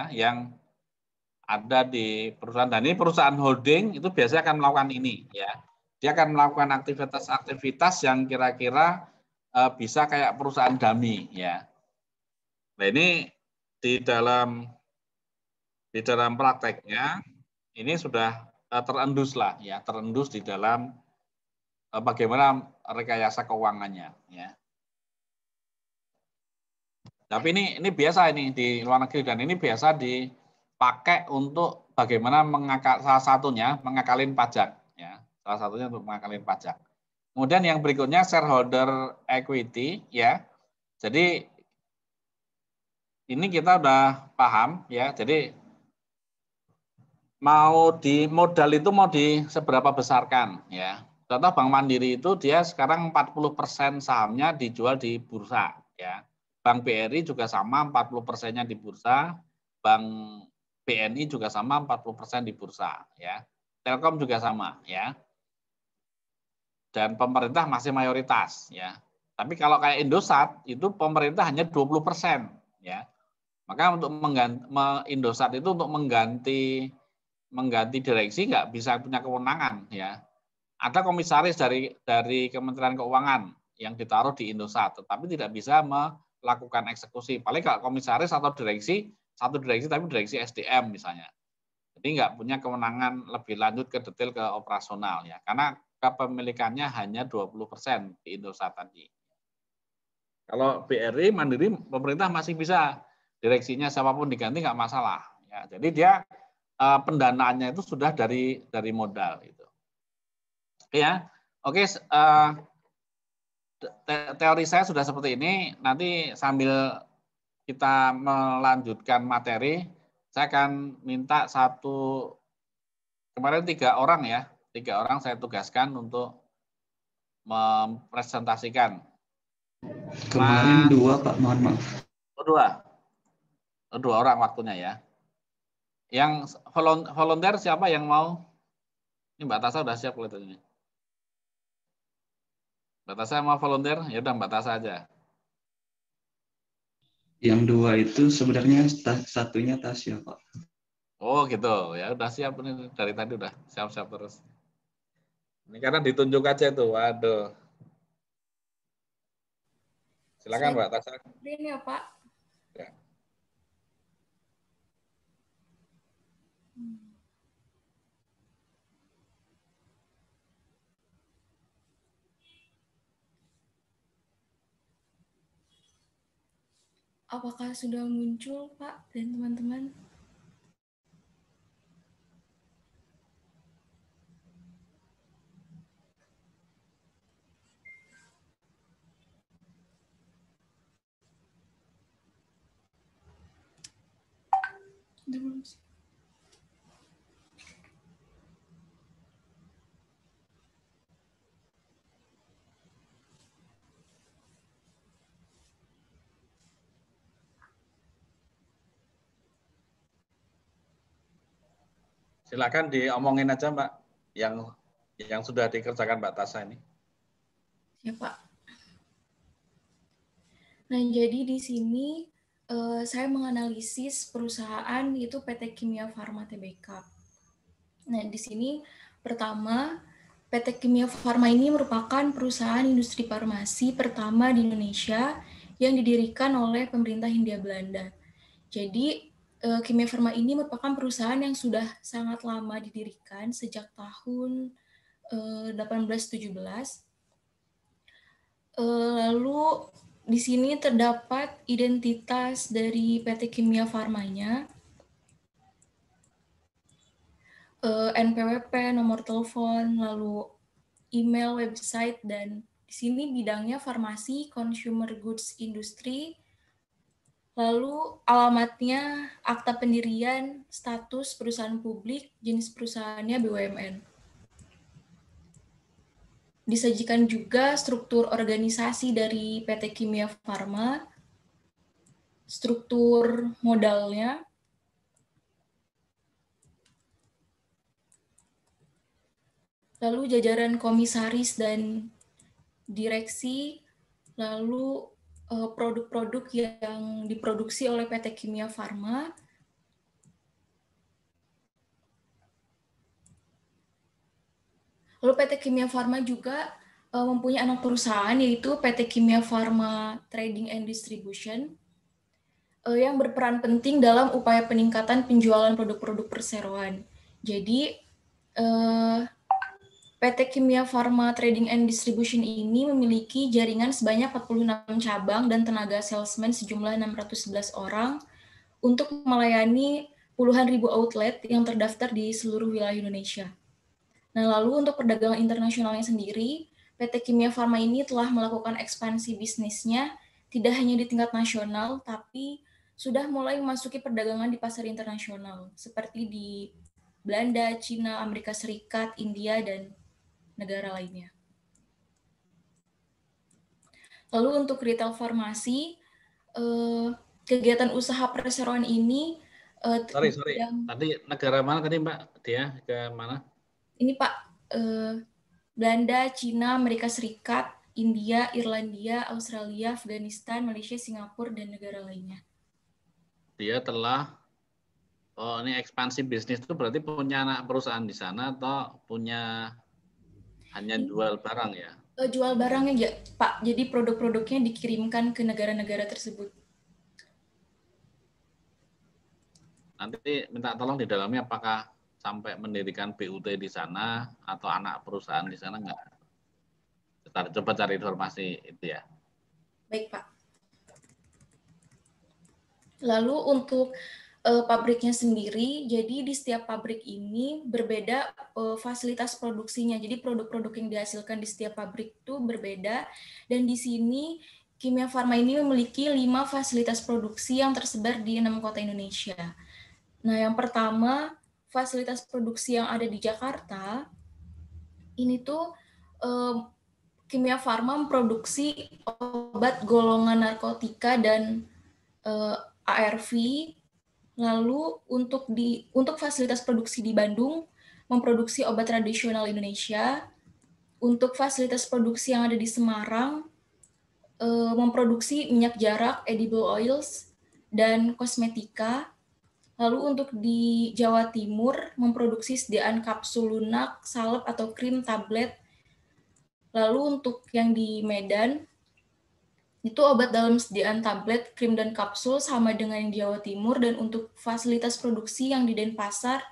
S1: yang ada di perusahaan, dan ini perusahaan holding itu biasanya akan melakukan ini ya. Dia akan melakukan aktivitas-aktivitas yang kira-kira bisa kayak perusahaan dummy ya. Nah, ini di dalam prakteknya ini sudah terendus lah ya, terendus di dalam bagaimana rekayasa keuangannya ya. Tapi ini biasa ini di luar negeri, dan ini biasa dipakai untuk bagaimana salah satunya mengakalin pajak ya. Salah satunya untuk mengakalin pajak. Kemudian yang berikutnya shareholder equity ya. Jadi ini kita udah paham ya. Jadi modal itu mau di seberapa besarkan ya. Contoh Bank Mandiri itu dia sekarang 40% sahamnya dijual di bursa ya. Bank BRI juga sama 40%-nya di bursa, Bank BNI juga sama 40% di bursa ya. Telkom juga sama ya. Dan pemerintah masih mayoritas ya. Tapi kalau kayak Indosat itu pemerintah hanya 20% ya. Maka untuk Indosat itu untuk mengganti direksi nggak bisa punya kewenangan ya. Ada komisaris dari Kementerian Keuangan yang ditaruh di Indosat, tetapi tidak bisa melakukan eksekusi. Paling nggak komisaris atau satu direksi tapi direksi SDM misalnya. Jadi nggak punya kewenangan lebih lanjut ke detail ke operasional ya, karena kepemilikannya hanya 20% di Indosat tadi. Kalau BRI Mandiri pemerintah masih bisa, direksinya siapapun diganti nggak masalah ya. Jadi dia pendanaannya itu sudah dari modal itu. Ya, oke. teori saya sudah seperti ini. Nanti sambil kita melanjutkan materi, saya akan minta kemarin 3 orang ya, 3 orang saya tugaskan untuk mempresentasikan.
S9: Kemarin 2 Pak, mohon maaf.
S1: 2 orang waktunya ya. Yang volunteer siapa yang mau? Ini Mbak Tasya udah siap kelihatannya. Mbak Tasya mau volunteer? Ya udah Mbak Tasya aja.
S9: Yang 2 itu sebenarnya satunya Tasya Pak.
S1: Oh gitu, ya udah siap nih dari tadi udah siap-siap terus. Ini karena ditunjuk aja tuh, waduh. Silakan Mbak Tasya.
S3: Ini ya Pak.
S1: Ya.
S3: Apakah sudah muncul Pak dan teman-teman?
S1: Silakan diomongin aja Mbak, yang sudah dikerjakan Mbak Tasya ini.
S3: Ya Pak. Nah jadi di sini saya menganalisis perusahaan yaitu PT Kimia Farma Tbk. Nah di sini pertama PT Kimia Farma ini merupakan perusahaan industri farmasi pertama di Indonesia yang didirikan oleh pemerintah Hindia Belanda. Jadi Kimia Farma ini merupakan perusahaan yang sudah sangat lama didirikan sejak tahun 1817. Lalu di sini terdapat identitas dari PT Kimia Farmanya, NPWP, nomor telepon, lalu email, website, dan di sini bidangnya farmasi, consumer goods industry. Lalu alamatnya, akta pendirian, status perusahaan publik, jenis perusahaannya BUMN. Disajikan juga struktur organisasi dari PT Kimia Farma, struktur modalnya, lalu jajaran komisaris dan direksi, lalu produk-produk yang diproduksi oleh PT Kimia Farma, lalu PT Kimia Farma juga mempunyai anak perusahaan yaitu PT Kimia Farma Trading and Distribution yang berperan penting dalam upaya peningkatan penjualan produk-produk perseroan. Jadi PT Kimia Farma Trading and Distribution ini memiliki jaringan sebanyak 46 cabang dan tenaga salesman sejumlah 611 orang untuk melayani puluhan ribu outlet yang terdaftar di seluruh wilayah Indonesia. Nah, lalu untuk perdagangan internasionalnya sendiri, PT Kimia Farma ini telah melakukan ekspansi bisnisnya tidak hanya di tingkat nasional, tapi sudah mulai memasuki perdagangan di pasar internasional, seperti di Belanda, Cina, Amerika Serikat, India, dan negara lainnya. Lalu untuk retail farmasi, kegiatan usaha perseroan ini
S1: Sorry. Tadi negara mana tadi Mbak? Dia ke mana?
S3: Ini Pak, Belanda, Cina, Amerika Serikat, India, Irlandia, Australia, Afghanistan, Malaysia, Singapura, dan negara lainnya.
S1: Dia telah, ini ekspansi bisnis itu berarti punya anak perusahaan di sana atau punya hanya jual barang ya?
S3: Jual barangnya ya Pak, jadi produk-produknya dikirimkan ke negara-negara tersebut.
S1: Nanti minta tolong di dalamnya apakah sampai mendirikan BUT di sana atau anak perusahaan di sana enggak? Kita coba cari informasi itu ya.
S3: Baik Pak. Lalu untuk
S10: pabriknya sendiri. Jadi di setiap pabrik ini berbeda fasilitas produksinya. Jadi produk-produk yang dihasilkan di setiap pabrik itu berbeda. Dan di sini Kimia Farma ini memiliki 5 fasilitas produksi yang tersebar di 6 kota Indonesia. Nah, yang pertama, fasilitas produksi yang ada di Jakarta, ini tuh Kimia Farma memproduksi obat golongan narkotika dan ARV. Lalu untuk fasilitas produksi di Bandung, memproduksi obat tradisional Indonesia. Untuk fasilitas produksi yang ada di Semarang, memproduksi minyak jarak, edible oils, dan kosmetika. Lalu untuk di Jawa Timur, memproduksi sediaan kapsul lunak, salep atau krim tablet. Lalu untuk yang di Medan, itu obat dalam sediaan tablet, krim, dan kapsul sama dengan yang di Jawa Timur. Dan untuk fasilitas produksi yang di Denpasar,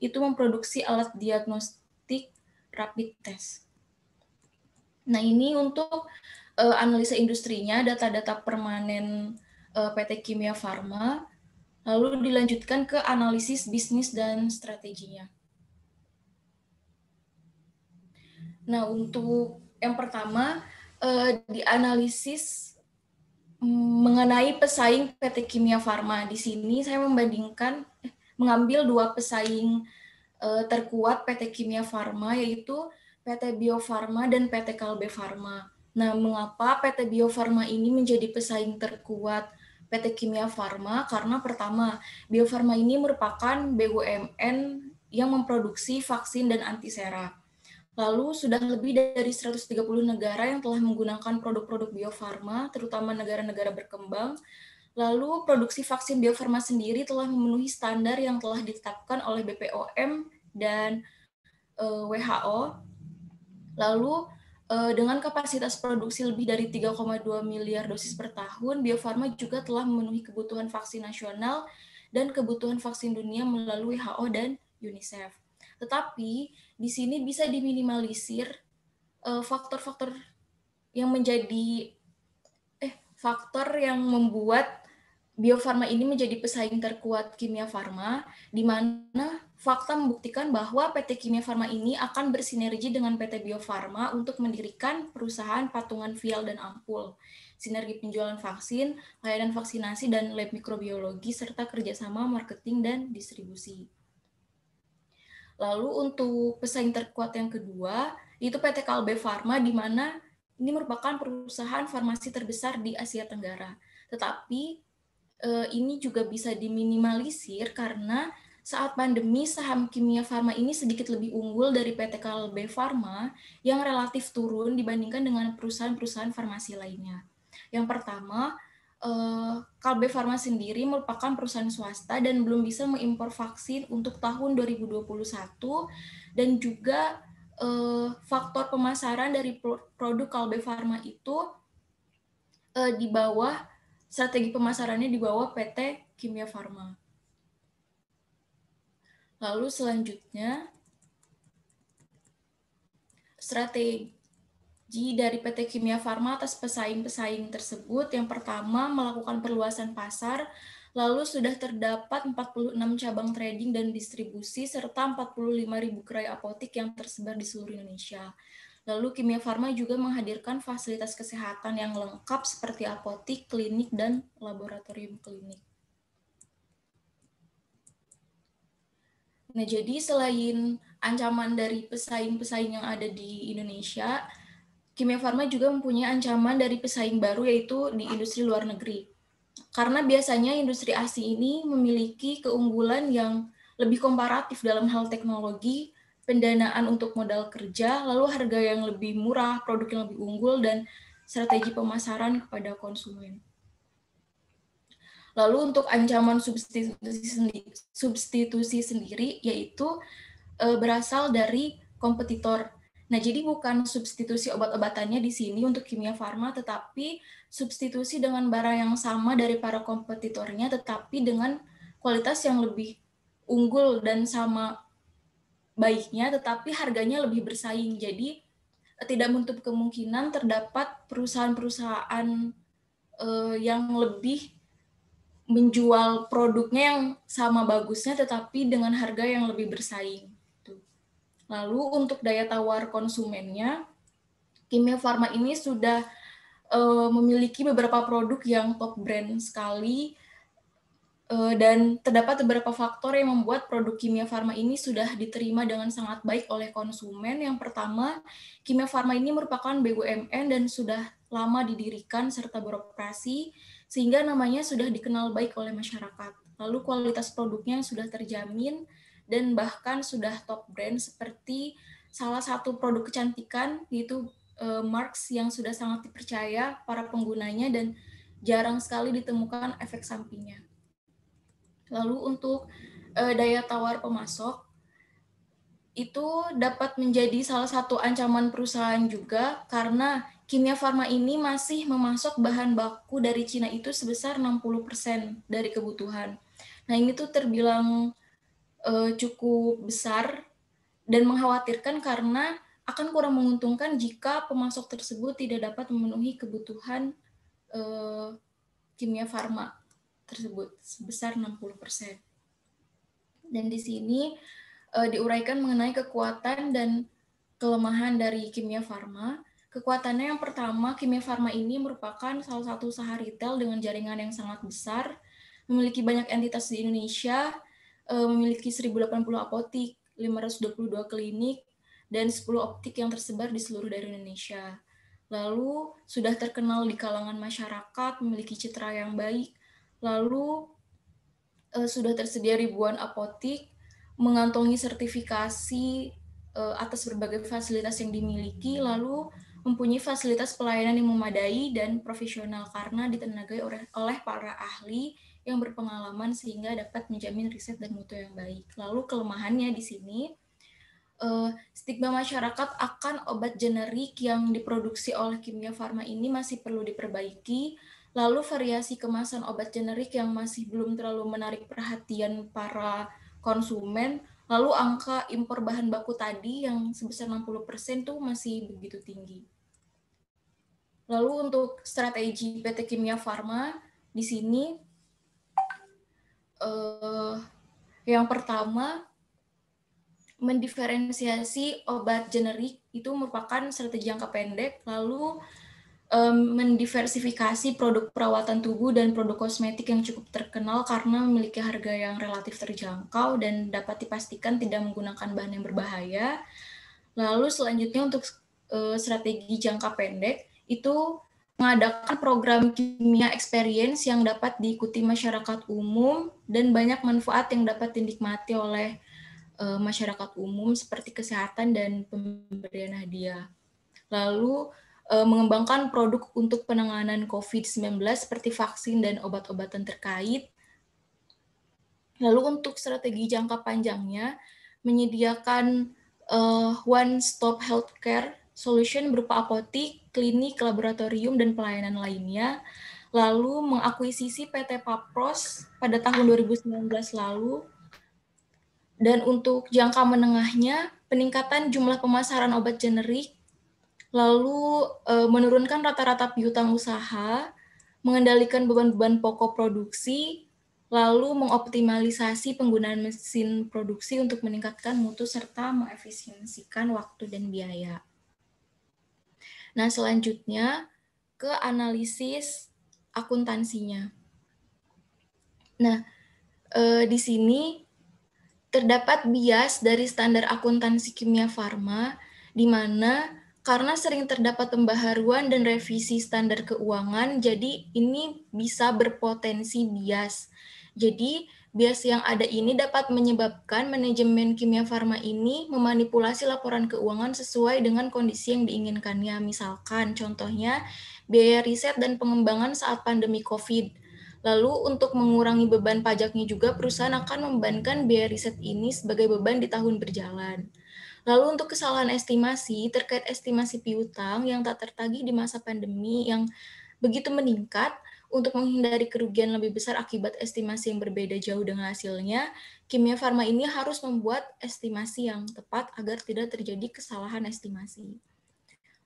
S10: itu memproduksi alat diagnostik rapid test. Nah, ini untuk analisa industrinya, data-data permanen PT Kimia Farma. Lalu dilanjutkan ke analisis bisnis dan strateginya. Nah, untuk yang pertama, dianalisis mengenai pesaing PT Kimia Farma. Di sini saya mengambil 2 pesaing terkuat PT Kimia Farma, yaitu PT Bio Farma dan PT Kalbe Farma. Nah, mengapa PT Bio Farma ini menjadi pesaing terkuat PT Kimia Farma? Karena pertama, Bio Farma ini merupakan BUMN yang memproduksi vaksin dan antisera. Lalu sudah lebih dari 130 negara yang telah menggunakan produk-produk Bio Farma, terutama negara-negara berkembang. Lalu produksi vaksin Bio Farma sendiri telah memenuhi standar yang telah ditetapkan oleh BPOM dan WHO. Lalu dengan kapasitas produksi lebih dari 3,2 miliar dosis per tahun, Bio Farma juga telah memenuhi kebutuhan vaksin nasional dan kebutuhan vaksin dunia melalui WHO dan UNICEF. Tetapi di sini bisa diminimalisir faktor-faktor yang membuat Bio Farma ini menjadi pesaing terkuat Kimia Farma, di mana fakta membuktikan bahwa PT Kimia Farma ini akan bersinergi dengan PT Bio Farma untuk mendirikan perusahaan patungan vial dan ampul, sinergi penjualan vaksin, layanan vaksinasi, dan lab mikrobiologi, serta kerjasama marketing dan distribusi. Lalu untuk pesaing terkuat yang kedua, itu PT Kalbe Farma, di mana ini merupakan perusahaan farmasi terbesar di Asia Tenggara. Tetapi ini juga bisa diminimalisir karena saat pandemi saham Kimia Farma ini sedikit lebih unggul dari PT Kalbe Farma yang relatif turun dibandingkan dengan perusahaan-perusahaan farmasi lainnya. Yang pertama, Kalbe Farma sendiri merupakan perusahaan swasta dan belum bisa mengimpor vaksin untuk tahun 2021, dan juga faktor pemasaran dari produk Kalbe Farma itu di bawah strategi pemasarannya di bawah PT Kimia Farma. Lalu selanjutnya, strategi dari PT Kimia Farma atas pesaing-pesaing tersebut. Yang pertama, melakukan perluasan pasar, lalu sudah terdapat 46 cabang trading dan distribusi, serta 45.000 gerai apotik yang tersebar di seluruh Indonesia. Lalu Kimia Farma juga menghadirkan fasilitas kesehatan yang lengkap seperti apotik, klinik, dan laboratorium klinik. Nah, jadi selain ancaman dari pesaing-pesaing yang ada di Indonesia, Kimia Farma juga mempunyai ancaman dari pesaing baru, yaitu di industri luar negeri. Karena biasanya industri asing ini memiliki keunggulan yang lebih komparatif dalam hal teknologi, pendanaan untuk modal kerja, lalu harga yang lebih murah, produk yang lebih unggul, dan strategi pemasaran kepada konsumen. Lalu untuk ancaman substitusi sendiri, yaitu berasal dari kompetitor. Nah, jadi bukan substitusi obat-obatannya di sini untuk Kimia Farma, tetapi substitusi dengan barang yang sama dari para kompetitornya, tetapi dengan kualitas yang lebih unggul dan sama baiknya, tetapi harganya lebih bersaing. Jadi tidak menutup kemungkinan terdapat perusahaan-perusahaan yang lebih menjual produknya yang sama bagusnya tetapi dengan harga yang lebih bersaing. Lalu untuk daya tawar konsumennya, Kimia Farma ini sudah memiliki beberapa produk yang top brand sekali, dan terdapat beberapa faktor yang membuat produk Kimia Farma ini sudah diterima dengan sangat baik oleh konsumen. Yang pertama, Kimia Farma ini merupakan BUMN dan sudah lama didirikan serta beroperasi, sehingga namanya sudah dikenal baik oleh masyarakat. Lalu kualitas produknya sudah terjamin, dan bahkan sudah top brand seperti salah satu produk kecantikan, yaitu Marks yang sudah sangat dipercaya para penggunanya dan jarang sekali ditemukan efek sampingnya. Lalu untuk daya tawar pemasok, itu dapat menjadi salah satu ancaman perusahaan juga karena Kimia Farma ini masih memasok bahan baku dari Cina itu sebesar 60% dari kebutuhan. Nah ini tuh terbilang cukup besar dan mengkhawatirkan karena akan kurang menguntungkan jika pemasok tersebut tidak dapat memenuhi kebutuhan Kimia Farma tersebut sebesar 60%. Dan di sini diuraikan mengenai kekuatan dan kelemahan dari Kimia Farma. Kekuatannya yang pertama, Kimia Farma ini merupakan salah satu usaha retail dengan jaringan yang sangat besar, memiliki banyak entitas di Indonesia, memiliki 1080 apotik, 522 klinik, dan 10 optik yang tersebar di seluruh dari Indonesia. Lalu sudah terkenal di kalangan masyarakat, memiliki citra yang baik, lalu sudah tersedia ribuan apotik, mengantongi sertifikasi atas berbagai fasilitas yang dimiliki, lalu mempunyai fasilitas pelayanan yang memadai dan profesional karena ditenagai oleh para ahli yang berpengalaman sehingga dapat menjamin riset dan mutu yang baik. Lalu kelemahannya di sini, stigma masyarakat akan obat generik yang diproduksi oleh Kimia Farma ini masih perlu diperbaiki. Lalu variasi kemasan obat generik yang masih belum terlalu menarik perhatian para konsumen. Lalu angka impor bahan baku tadi yang sebesar 60% tuh masih begitu tinggi. Lalu untuk strategi PT Kimia Farma di sini, yang pertama, mendiferensiasi obat generik itu merupakan strategi jangka pendek, lalu mendiversifikasi produk perawatan tubuh dan produk kosmetik yang cukup terkenal karena memiliki harga yang relatif terjangkau dan dapat dipastikan tidak menggunakan bahan yang berbahaya. Lalu selanjutnya untuk strategi jangka pendek itu mengadakan program kimia experience yang dapat diikuti masyarakat umum dan banyak manfaat yang dapat dinikmati oleh masyarakat umum seperti kesehatan dan pemberian hadiah. Lalu mengembangkan produk untuk penanganan COVID-19 seperti vaksin dan obat-obatan terkait. Lalu untuk strategi jangka panjangnya, menyediakan one-stop healthcare solution berupa apotik, klinik, laboratorium, dan pelayanan lainnya. Lalu mengakuisisi PT Papros pada tahun 2019 lalu. Dan untuk jangka menengahnya, peningkatan jumlah pemasaran obat generik, lalu menurunkan rata-rata piutang usaha, mengendalikan beban-beban pokok produksi, lalu mengoptimalisasi penggunaan mesin produksi untuk meningkatkan mutu serta mengefisiensikan waktu dan biaya. Nah, selanjutnya ke analisis akuntansinya. Nah, di sini terdapat bias dari standar akuntansi Kimia Farma, di mana karena sering terdapat pembaharuan dan revisi standar keuangan, jadi ini bisa berpotensi bias. Jadi, bias yang ada ini dapat menyebabkan manajemen Kimia Farma ini memanipulasi laporan keuangan sesuai dengan kondisi yang diinginkannya. Misalkan, contohnya, biaya riset dan pengembangan saat pandemi COVID. Lalu, untuk mengurangi beban pajaknya juga, perusahaan akan membebankan biaya riset ini sebagai beban di tahun berjalan. Lalu untuk kesalahan estimasi terkait estimasi piutang yang tak tertagih di masa pandemi yang begitu meningkat, untuk menghindari kerugian lebih besar akibat estimasi yang berbeda jauh dengan hasilnya, Kimia Farma ini harus membuat estimasi yang tepat agar tidak terjadi kesalahan estimasi.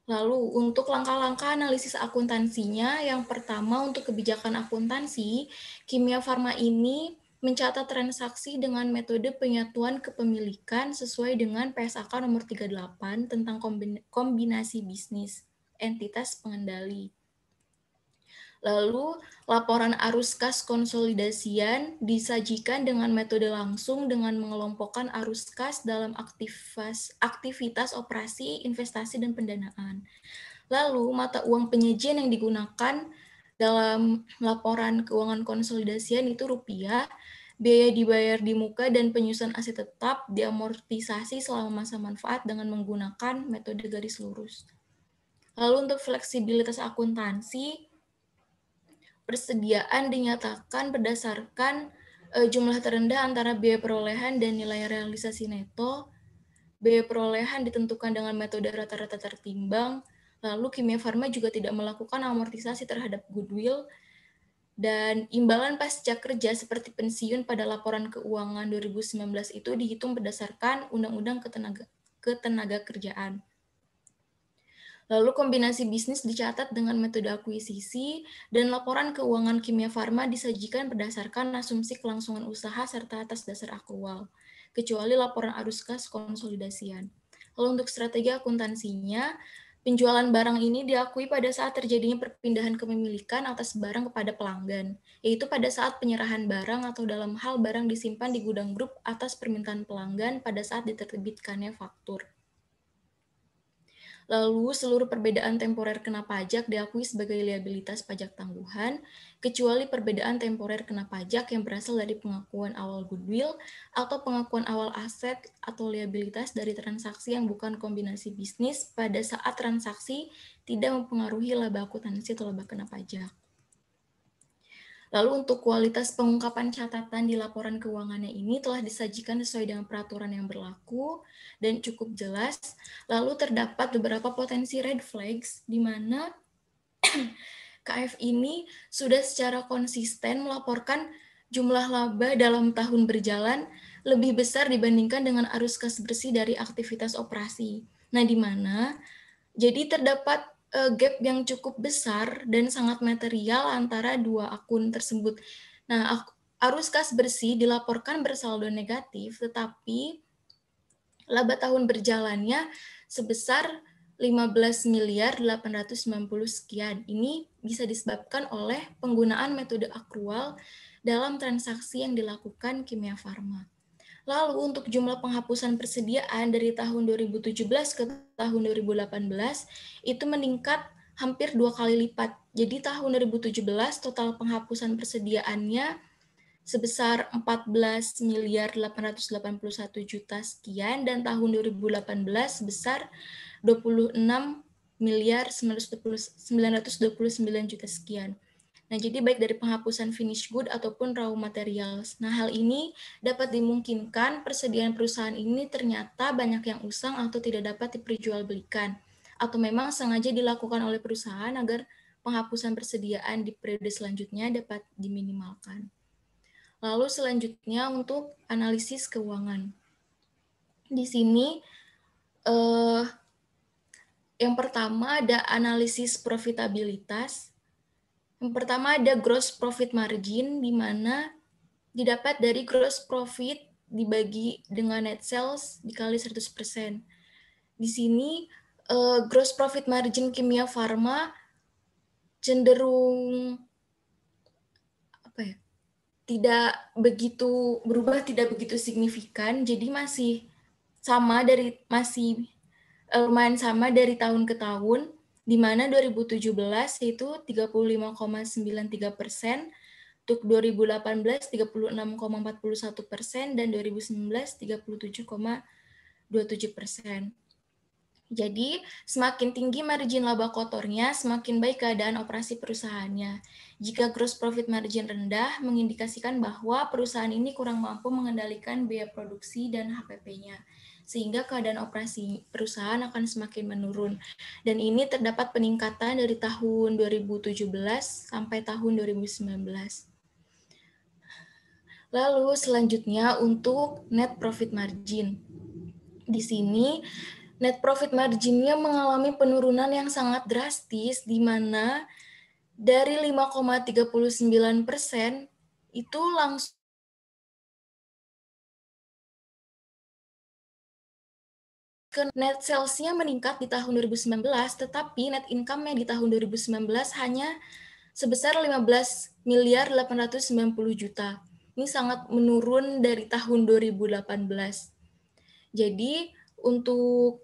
S10: Lalu untuk langkah-langkah analisis akuntansinya, yang pertama untuk kebijakan akuntansi, Kimia Farma ini mencatat transaksi dengan metode penyatuan kepemilikan sesuai dengan PSAK nomor 38 tentang kombinasi bisnis entitas pengendali. Lalu, laporan arus kas konsolidasian disajikan dengan metode langsung dengan mengelompokkan arus kas dalam aktivitas operasi, investasi, dan pendanaan. Lalu, mata uang penyajian yang digunakan dalam laporan keuangan konsolidasian itu rupiah, biaya dibayar di muka, dan penyusunan aset tetap diamortisasi selama masa manfaat dengan menggunakan metode garis lurus. Lalu, untuk fleksibilitas akuntansi, persediaan dinyatakan berdasarkan jumlah terendah antara biaya perolehan dan nilai realisasi neto. Biaya perolehan ditentukan dengan metode rata-rata tertimbang. Lalu Kimia Farma juga tidak melakukan amortisasi terhadap goodwill. Dan imbalan pasca kerja seperti pensiun pada laporan keuangan 2019 itu dihitung berdasarkan Undang-Undang Ketenagakerjaan. Lalu kombinasi bisnis dicatat dengan metode akuisisi, dan laporan keuangan Kimia Farma disajikan berdasarkan asumsi kelangsungan usaha serta atas dasar akrual, kecuali laporan arus kas konsolidasian. Lalu untuk strategi akuntansinya, penjualan barang ini diakui pada saat terjadinya perpindahan kepemilikan atas barang kepada pelanggan, yaitu pada saat penyerahan barang atau dalam hal barang disimpan di gudang grup atas permintaan pelanggan pada saat diterbitkannya faktur. Lalu, seluruh perbedaan temporer kena pajak diakui sebagai liabilitas pajak tangguhan, kecuali perbedaan temporer kena pajak yang berasal dari pengakuan awal goodwill atau pengakuan awal aset atau liabilitas dari transaksi yang bukan kombinasi bisnis pada saat transaksi tidak mempengaruhi laba akuntansi atau laba kena pajak. Lalu untuk kualitas pengungkapan catatan di laporan keuangannya ini telah disajikan sesuai dengan peraturan yang berlaku dan cukup jelas. Lalu terdapat beberapa potensi red flags di mana KF ini sudah secara konsisten melaporkan jumlah laba dalam tahun berjalan lebih besar dibandingkan dengan arus kas bersih dari aktivitas operasi. Nah, di mana jadi terdapat gap yang cukup besar dan sangat material antara dua akun tersebut. Nah, arus kas bersih dilaporkan bersaldo negatif, tetapi laba tahun berjalannya sebesar 15.890 sekian. Ini bisa disebabkan oleh penggunaan metode akrual dalam transaksi yang dilakukan Kimia Farma. Lalu untuk jumlah penghapusan persediaan dari tahun 2017 ke tahun 2018 itu meningkat hampir 2 kali lipat. Jadi tahun 2017 total penghapusan persediaannya sebesar 14.881 juta sekian, dan tahun 2018 sebesar 26.929 juta sekian. Nah, jadi baik dari penghapusan finish good ataupun raw materials. Nah, hal ini dapat dimungkinkan persediaan perusahaan ini ternyata banyak yang usang atau tidak dapat diperjualbelikan, atau memang sengaja dilakukan oleh perusahaan agar penghapusan persediaan di periode selanjutnya dapat diminimalkan. Lalu selanjutnya untuk analisis keuangan. Di sini yang pertama ada analisis profitabilitas. Yang pertama ada gross profit margin, di mana didapat dari gross profit dibagi dengan net sales dikali 100%. Di sini gross profit margin Kimia Farma cenderung tidak begitu berubah, tidak begitu signifikan, jadi masih lumayan sama dari tahun ke tahun, di mana 2017 itu 35,93%, untuk 2018 36,41%, dan 2019 37,27%. Jadi, semakin tinggi margin laba kotornya, semakin baik keadaan operasi perusahaannya. Jika gross profit margin rendah, mengindikasikan bahwa perusahaan ini kurang mampu mengendalikan biaya produksi dan HPP-nya, sehingga keadaan operasi perusahaan akan semakin menurun. Dan ini terdapat peningkatan dari tahun 2017 sampai tahun 2019. Lalu selanjutnya untuk net profit margin. Di sini net profit margin-nya mengalami penurunan yang sangat drastis, di mana dari 5,39% itu langsung ke net sales-nya meningkat di tahun 2019, tetapi net income-nya di tahun 2019 hanya sebesar 15 miliar 890 juta. Ini sangat menurun dari tahun 2018. Jadi untuk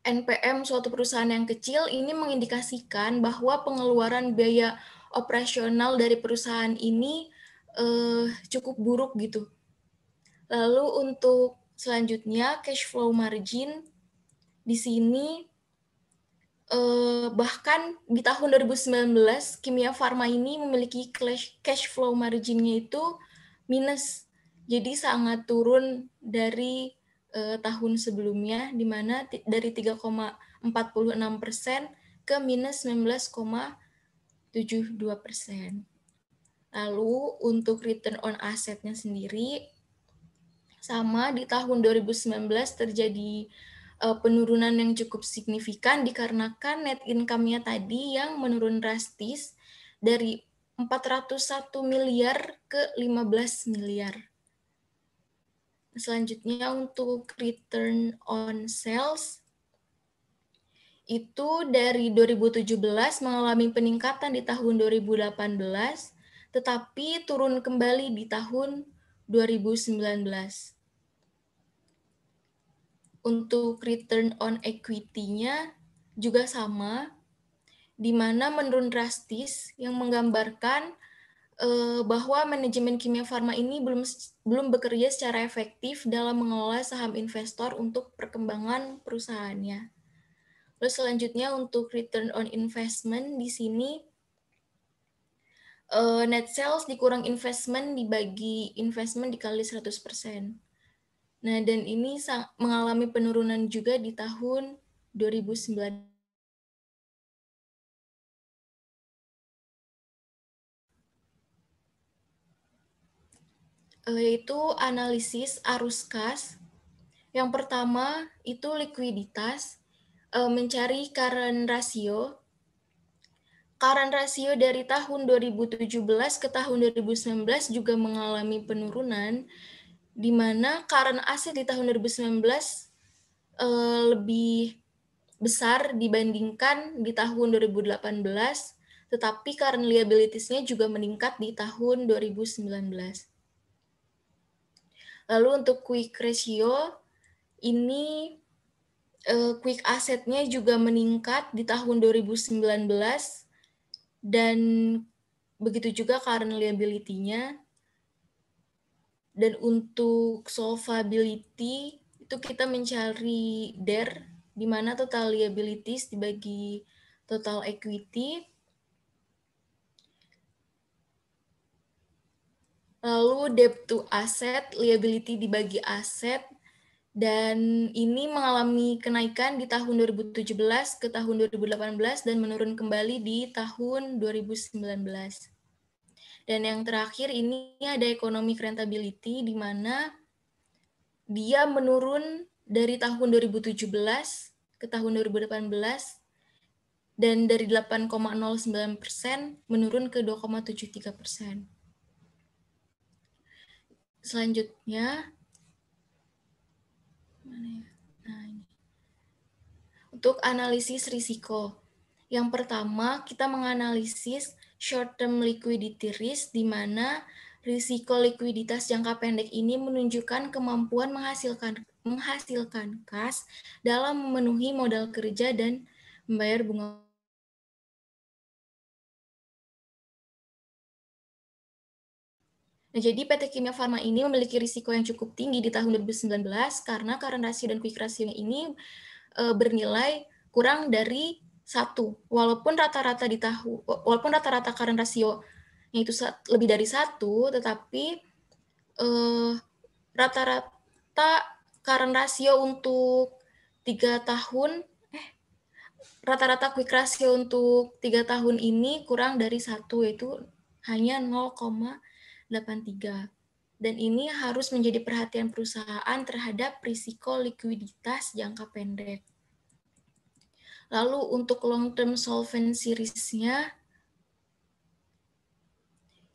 S10: NPM suatu perusahaan yang kecil ini mengindikasikan bahwa pengeluaran biaya operasional dari perusahaan ini cukup buruk gitu. Lalu untuk selanjutnya cash flow margin di sini bahkan di tahun 2019 Kimia Farma ini memiliki cash flow margin-nya itu minus. Jadi sangat turun dari tahun sebelumnya, di mana dari 3,46% ke minus 19,72%. Lalu untuk return on asset-nya sendiri, sama di tahun 2019 terjadi penurunan yang cukup signifikan dikarenakan net income-nya tadi yang menurun drastis dari 401 miliar ke 15 miliar. Selanjutnya untuk return on sales, itu dari 2017 mengalami peningkatan di tahun 2018, tetapi turun kembali di tahun 2019. Untuk return on equity-nya juga sama, di mana menurun drastis yang menggambarkan bahwa manajemen Kimia Farma ini belum bekerja secara efektif dalam mengelola saham investor untuk perkembangan perusahaannya. Lalu selanjutnya untuk return on investment di sini net sales dikurang investment dibagi investment dikali 100%. Nah, dan ini mengalami penurunan juga di tahun 2019. Yaitu analisis arus kas. Yang pertama itu likuiditas, mencari current ratio. Current ratio dari tahun 2017 ke tahun 2019 juga mengalami penurunan, di mana current asset di tahun 2019 lebih besar dibandingkan di tahun 2018, tetapi current liabilities-nya juga meningkat di tahun 2019. Lalu untuk quick ratio, ini quick asset-nya juga meningkat di tahun 2019, dan begitu juga current liability-nya. Dan untuk solvability, itu kita mencari DER, di mana total liabilities dibagi total equity. Lalu debt to asset, liability dibagi aset, dan ini mengalami kenaikan di tahun 2017 ke tahun 2018 dan menurun kembali di tahun 2019. Dan yang terakhir ini ada economic rentability, di mana dia menurun dari tahun 2017 ke tahun 2018, dan dari 8,09% menurun ke 2,73%. Selanjutnya, untuk analisis risiko. Yang pertama, kita menganalisis short-term liquidity risk, di mana risiko likuiditas jangka pendek ini menunjukkan kemampuan menghasilkan kas dalam memenuhi modal kerja dan membayar bunga. Nah, jadi PT Kimia Farma ini memiliki risiko yang cukup tinggi di tahun 2019 karena current ratio dan quick ratio ini bernilai kurang dari 1. Walaupun rata-rata current ratio itu lebih dari 1, tetapi rata-rata current ratio untuk 3 tahun rata-rata quick ratio untuk 3 tahun ini kurang dari 1, yaitu hanya 0,83. Dan ini harus menjadi perhatian perusahaan terhadap risiko likuiditas jangka pendek. Lalu untuk long term solvency risk-nya,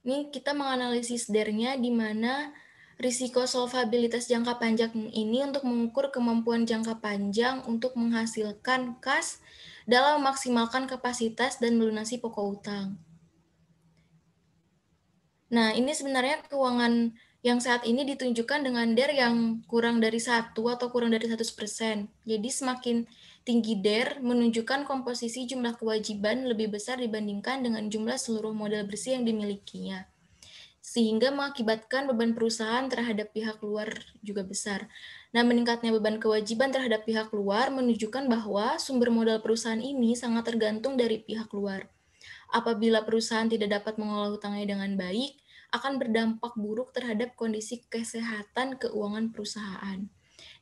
S10: ini kita menganalisis DER-nya di mana risiko solvabilitas jangka panjang ini untuk mengukur kemampuan jangka panjang untuk menghasilkan kas dalam memaksimalkan kapasitas dan melunasi pokok utang. Nah, ini sebenarnya keuangan yang saat ini ditunjukkan dengan DER yang kurang dari 1 atau kurang dari 100%. Jadi semakin tinggi DER menunjukkan komposisi jumlah kewajiban lebih besar dibandingkan dengan jumlah seluruh modal bersih yang dimilikinya. Sehingga mengakibatkan beban perusahaan terhadap pihak luar juga besar. Nah, meningkatnya beban kewajiban terhadap pihak luar menunjukkan bahwa sumber modal perusahaan ini sangat tergantung dari pihak luar. Apabila perusahaan tidak dapat mengelola hutangnya dengan baik, akan berdampak buruk terhadap kondisi kesehatan keuangan perusahaan.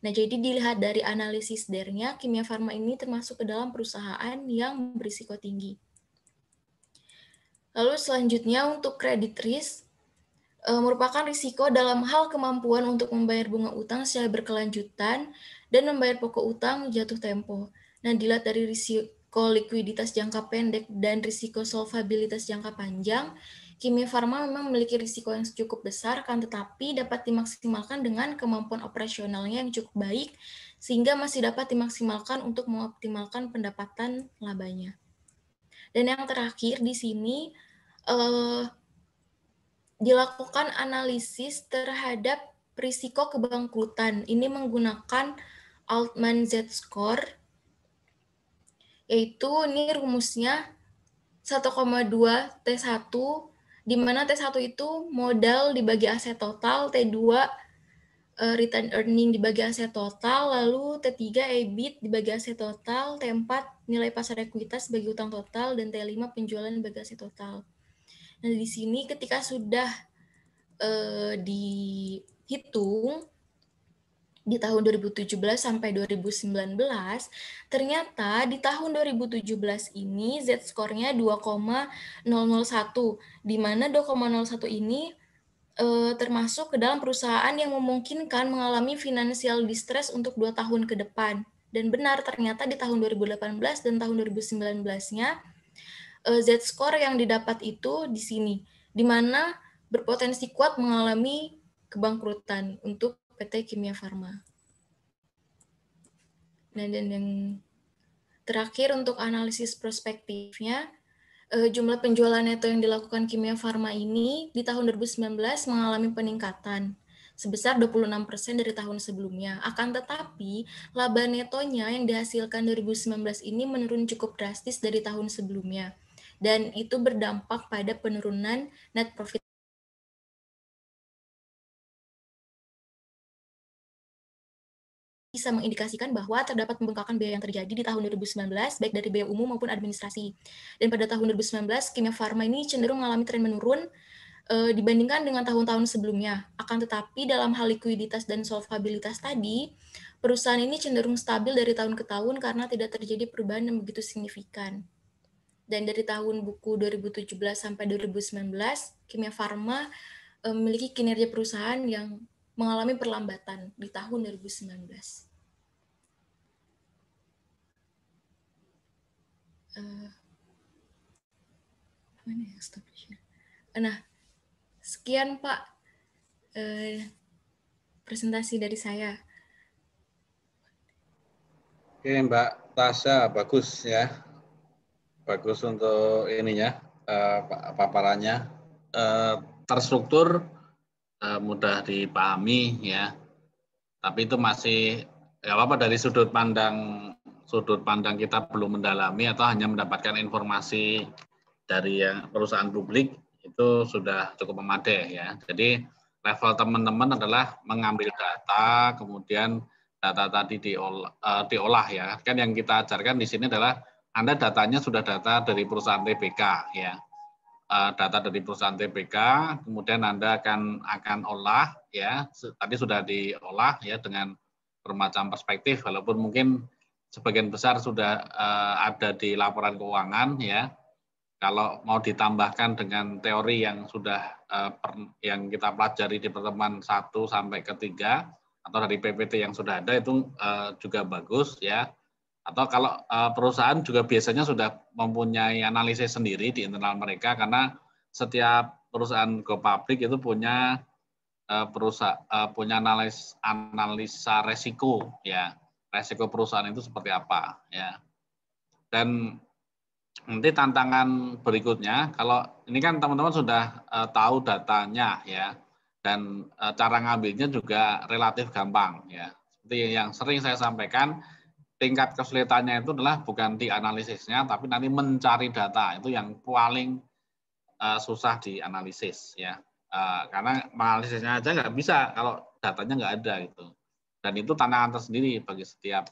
S10: Nah, jadi dilihat dari analisis DER-nya, Kimia Farma ini termasuk ke dalam perusahaan yang berisiko tinggi. Lalu selanjutnya untuk credit risk, merupakan risiko dalam hal kemampuan untuk membayar bunga utang secara berkelanjutan dan membayar pokok utang jatuh tempo. Nah, dilihat dari risiko likuiditas jangka pendek dan risiko solvabilitas jangka panjang, Kimia Farma memang memiliki risiko yang cukup besar, kan tetapi dapat dimaksimalkan dengan kemampuan operasionalnya yang cukup baik, sehingga masih dapat dimaksimalkan untuk mengoptimalkan pendapatan labanya. Dan yang terakhir di sini, dilakukan analisis terhadap risiko kebangkrutan. Ini menggunakan Altman Z-score, yaitu ini rumusnya 1,2 T1, di mana T1 itu modal dibagi aset total, T2 return earning dibagi aset total, lalu T3 EBIT dibagi aset total, T4 nilai pasar ekuitas bagi utang total, dan T5 penjualan bagi aset total. Nah, di sini ketika sudah dihitung di tahun 2017 sampai 2019, ternyata di tahun 2017 ini Z-score-nya 2,001, di mana 2,01 ini termasuk ke dalam perusahaan yang memungkinkan mengalami financial distress untuk 2 tahun ke depan. Dan benar, ternyata di tahun 2018 dan tahun 2019-nya, Z-score yang didapat itu di sini, di mana berpotensi kuat mengalami kebangkrutan untuk PT Kimia Farma. Nah, dan yang terakhir untuk analisis prospektifnya, jumlah penjualan neto yang dilakukan Kimia Farma ini di tahun 2019 mengalami peningkatan sebesar 26% dari tahun sebelumnya. Akan tetapi, laba netonya yang dihasilkan 2019 ini menurun cukup drastis dari tahun sebelumnya. Dan itu berdampak pada penurunan net profit. Bisa mengindikasikan bahwa terdapat pembengkakan biaya yang terjadi di tahun 2019, baik dari biaya umum maupun administrasi. Dan pada tahun 2019, Kimia Farma ini cenderung mengalami tren menurun dibandingkan dengan tahun-tahun sebelumnya. Akan tetapi dalam hal likuiditas dan solvabilitas tadi, perusahaan ini cenderung stabil dari tahun ke tahun karena tidak terjadi perubahan yang begitu signifikan. Dan dari tahun buku 2017 sampai 2019, Kimia Farma memiliki kinerja perusahaan yang mengalami perlambatan di tahun 2019. Nah, sekian Pak presentasi dari saya.
S1: Oke Mbak Tasya, bagus ya. Bagus untuk ininya, paparannya. Terstruktur, mudah dipahami ya. Tapi itu masih apa dari sudut pandang kita belum mendalami atau hanya mendapatkan informasi dari perusahaan publik itu sudah cukup memadai ya. Jadi level teman-teman adalah mengambil data, kemudian data tadi diolah ya. Kan yang kita ajarkan di sini adalah Anda datanya sudah data dari perusahaan TBK ya. Data dari perusahaan TBK, kemudian Anda akan olah ya. Tadi sudah diolah ya dengan bermacam perspektif, walaupun mungkin sebagian besar sudah ada di laporan keuangan ya. Kalau mau ditambahkan dengan teori yang sudah yang kita pelajari di pertemuan 1 sampai ke 3 atau dari PPT yang sudah ada itu juga bagus ya. Atau kalau perusahaan juga biasanya sudah mempunyai analisis sendiri di internal mereka, karena setiap perusahaan go public itu punya punya analisa resiko ya. Resiko perusahaan itu seperti apa ya. Dan nanti tantangan berikutnya, kalau ini kan teman-teman sudah tahu datanya ya, dan cara ngambilnya juga relatif gampang ya. Seperti yang sering saya sampaikan, tingkat kesulitannya itu adalah bukan di analisisnya, tapi nanti mencari data itu yang paling susah dianalisis ya. Karena analisisnya aja nggak bisa kalau datanya nggak ada gitu. Dan itu tantangan tersendiri bagi setiap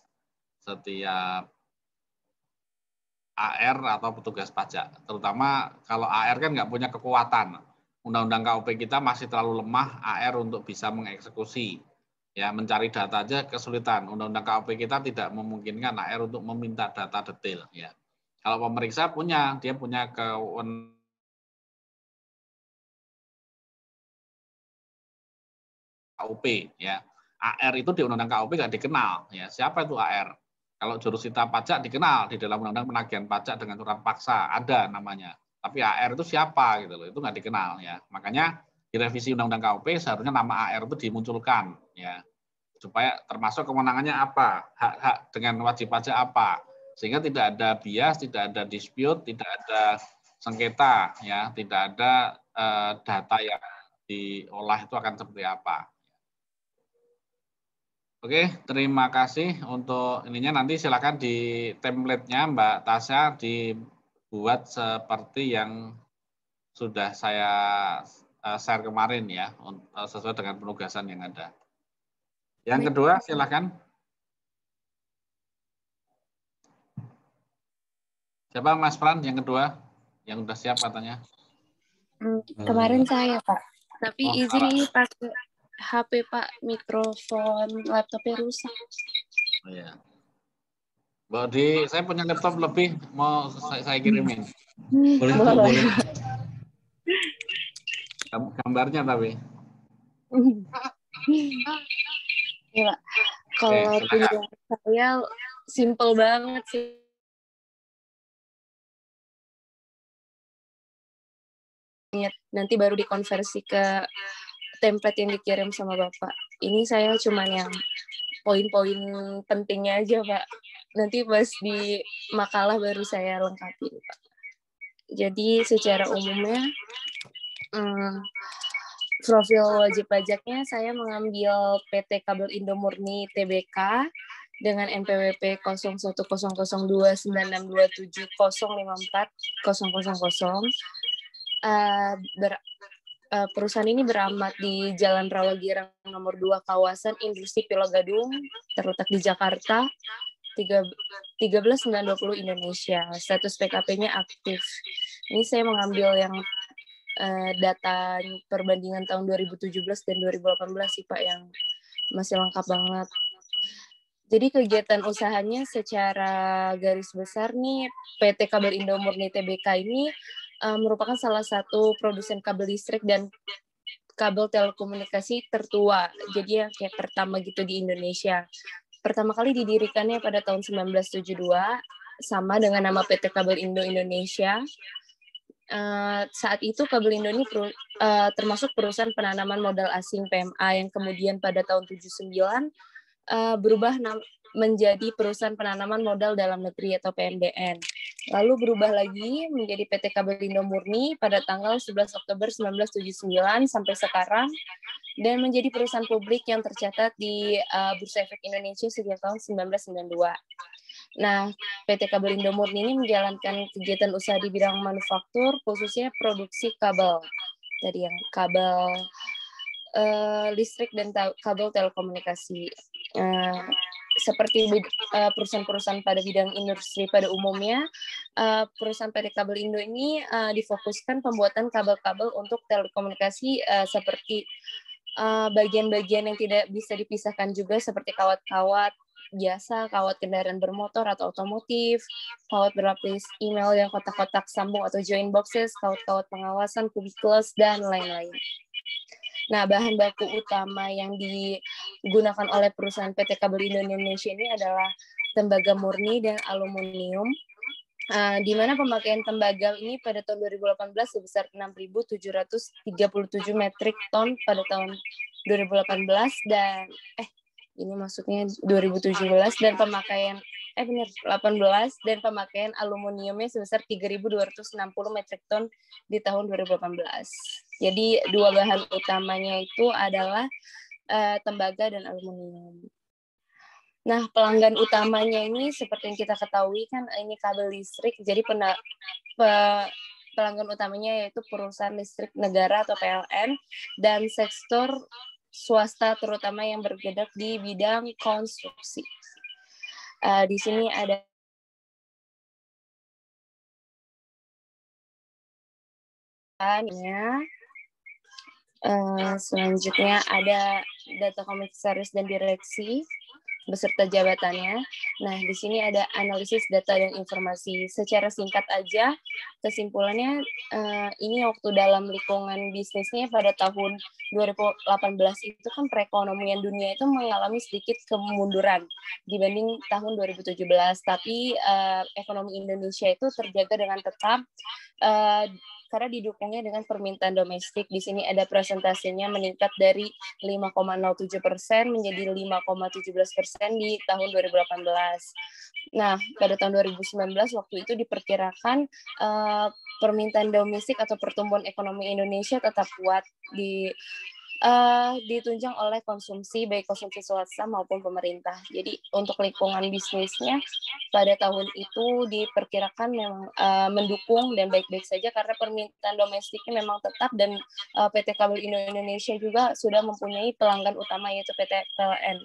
S1: AR atau petugas pajak, terutama kalau AR kan nggak punya kekuatan. Undang-undang KUP kita masih terlalu lemah AR untuk bisa mengeksekusi. Ya, mencari data aja kesulitan. Undang-undang KUP kita tidak memungkinkan AR untuk meminta data detail. Ya, kalau pemeriksa dia punya kewenangan KUP. Ya, AR itu di Undang-Undang KUP nggak dikenal. Ya, siapa itu AR? Kalau jurusita pajak dikenal di dalam Undang-Undang Penagihan Pajak dengan Surat Paksa, ada namanya. Tapi AR itu siapa gitu loh, itu nggak dikenal ya. Makanya di revisi Undang-Undang KUP seharusnya nama AR itu dimunculkan ya. Supaya termasuk kewenangannya apa, hak-hak dengan wajib pajak apa. Sehingga tidak ada bias, tidak ada dispute, tidak ada sengketa ya, tidak ada data yang diolah itu akan seperti apa. Oke, terima kasih untuk ininya. Nanti silakan di template-nya Mbak Tasya dibuat seperti yang sudah saya share kemarin ya, sesuai dengan penugasan yang ada. Yang kedua, silakan. Siapa Mas Pran yang kedua? Yang sudah siap katanya.
S11: Kemarin saya Pak, tapi izin ini pakai HP Pak, mikrofon laptopnya rusak.
S1: Oh ya. Mbak Di, saya punya laptop lebih, mau saya kirimin.
S9: Boleh, boleh.
S1: Gambarnya tapi.
S11: Ya Pak, kalau punya saya simple banget sih. Nanti baru dikonversi ke template yang dikirim sama Bapak. Ini saya cuman yang poin-poin pentingnya aja, Pak. Nanti pas di makalah baru saya lengkapi, Pak. Jadi secara umumnya, profil wajib pajaknya saya mengambil PT Kabel Indo Murni Tbk dengan NPWP 01102705405400. Perusahaan ini beramat di Jalan Rawagirang nomor 2 kawasan Industri Pulau Gadung, terletak di Jakarta, 13920 Indonesia. Status PKP-nya aktif. Ini saya mengambil yang data perbandingan tahun 2017 dan 2018 sih Pak, yang masih lengkap banget. Jadi kegiatan usahanya secara garis besar nih, PT Kabel Indo Murni Tbk ini merupakan salah satu produsen kabel listrik dan kabel telekomunikasi tertua. Jadi yang kayak pertama gitu di Indonesia. Pertama kali didirikannya pada tahun 1972, sama dengan nama PT Kabel Indo Indonesia. Saat itu Kabel Indo ini termasuk perusahaan penanaman modal asing PMA yang kemudian pada tahun 79 berubah menjadi perusahaan penanaman modal dalam negeri atau PMDN. Lalu berubah lagi menjadi PT Kabel Indo Murni pada tanggal 11 Oktober 1979 sampai sekarang, dan menjadi perusahaan publik yang tercatat di Bursa Efek Indonesia sejak tahun 1992. Nah, PT Kabel Indo Murni ini menjalankan kegiatan usaha di bidang manufaktur, khususnya produksi kabel. Tadi yang kabel listrik dan kabel telekomunikasi. Seperti perusahaan-perusahaan pada bidang industri pada umumnya, perusahaan PT Kabel Indo ini difokuskan pembuatan kabel-kabel untuk telekomunikasi seperti bagian-bagian yang tidak bisa dipisahkan juga seperti kawat-kawat, biasa, kawat kendaraan bermotor atau otomotif, kawat berlapis email yang kotak-kotak sambung atau join boxes, kawat-kawat pengawasan, cubicles, dan lain-lain. Nah, bahan baku utama yang digunakan oleh perusahaan PT Kabel Indo Indonesia ini adalah tembaga murni dan aluminium, di mana pemakaian tembaga ini pada tahun 2018 sebesar 6.737 metrik ton pada tahun 2018 dan ini maksudnya 2017 dan pemakaian 18 dan pemakaian aluminiumnya sebesar 3.260 metrik ton di tahun 2018. Jadi dua bahan utamanya itu adalah tembaga dan aluminium. Nah, pelanggan utamanya ini seperti yang kita ketahui kan ini kabel listrik. Jadi pelanggan utamanya yaitu perusahaan listrik negara atau PLN dan sektor swasta terutama yang bergerak di bidang konstruksi. Di sini ada selanjutnya ada data komisaris dan direksi beserta jabatannya. Nah, di sini ada analisis data dan informasi. Secara singkat aja, kesimpulannya ini waktu dalam lingkungan bisnisnya pada tahun 2018 itu kan perekonomian dunia itu mengalami sedikit kemunduran dibanding tahun 2017. Tapi ekonomi Indonesia itu terjaga dengan tetap karena didukungnya dengan permintaan domestik. Di sini ada presentasinya meningkat dari 5,07% menjadi 5,17% di tahun 2018. Nah, pada tahun 2019 waktu itu diperkirakan permintaan domestik atau pertumbuhan ekonomi Indonesia tetap kuat ditunjang oleh konsumsi, baik konsumsi swasta maupun pemerintah. Jadi untuk lingkungan bisnisnya pada tahun itu diperkirakan memang mendukung dan baik-baik saja karena permintaan domestiknya memang tetap dan PT Kabel Indo Indonesia juga sudah mempunyai pelanggan utama yaitu PT PLN.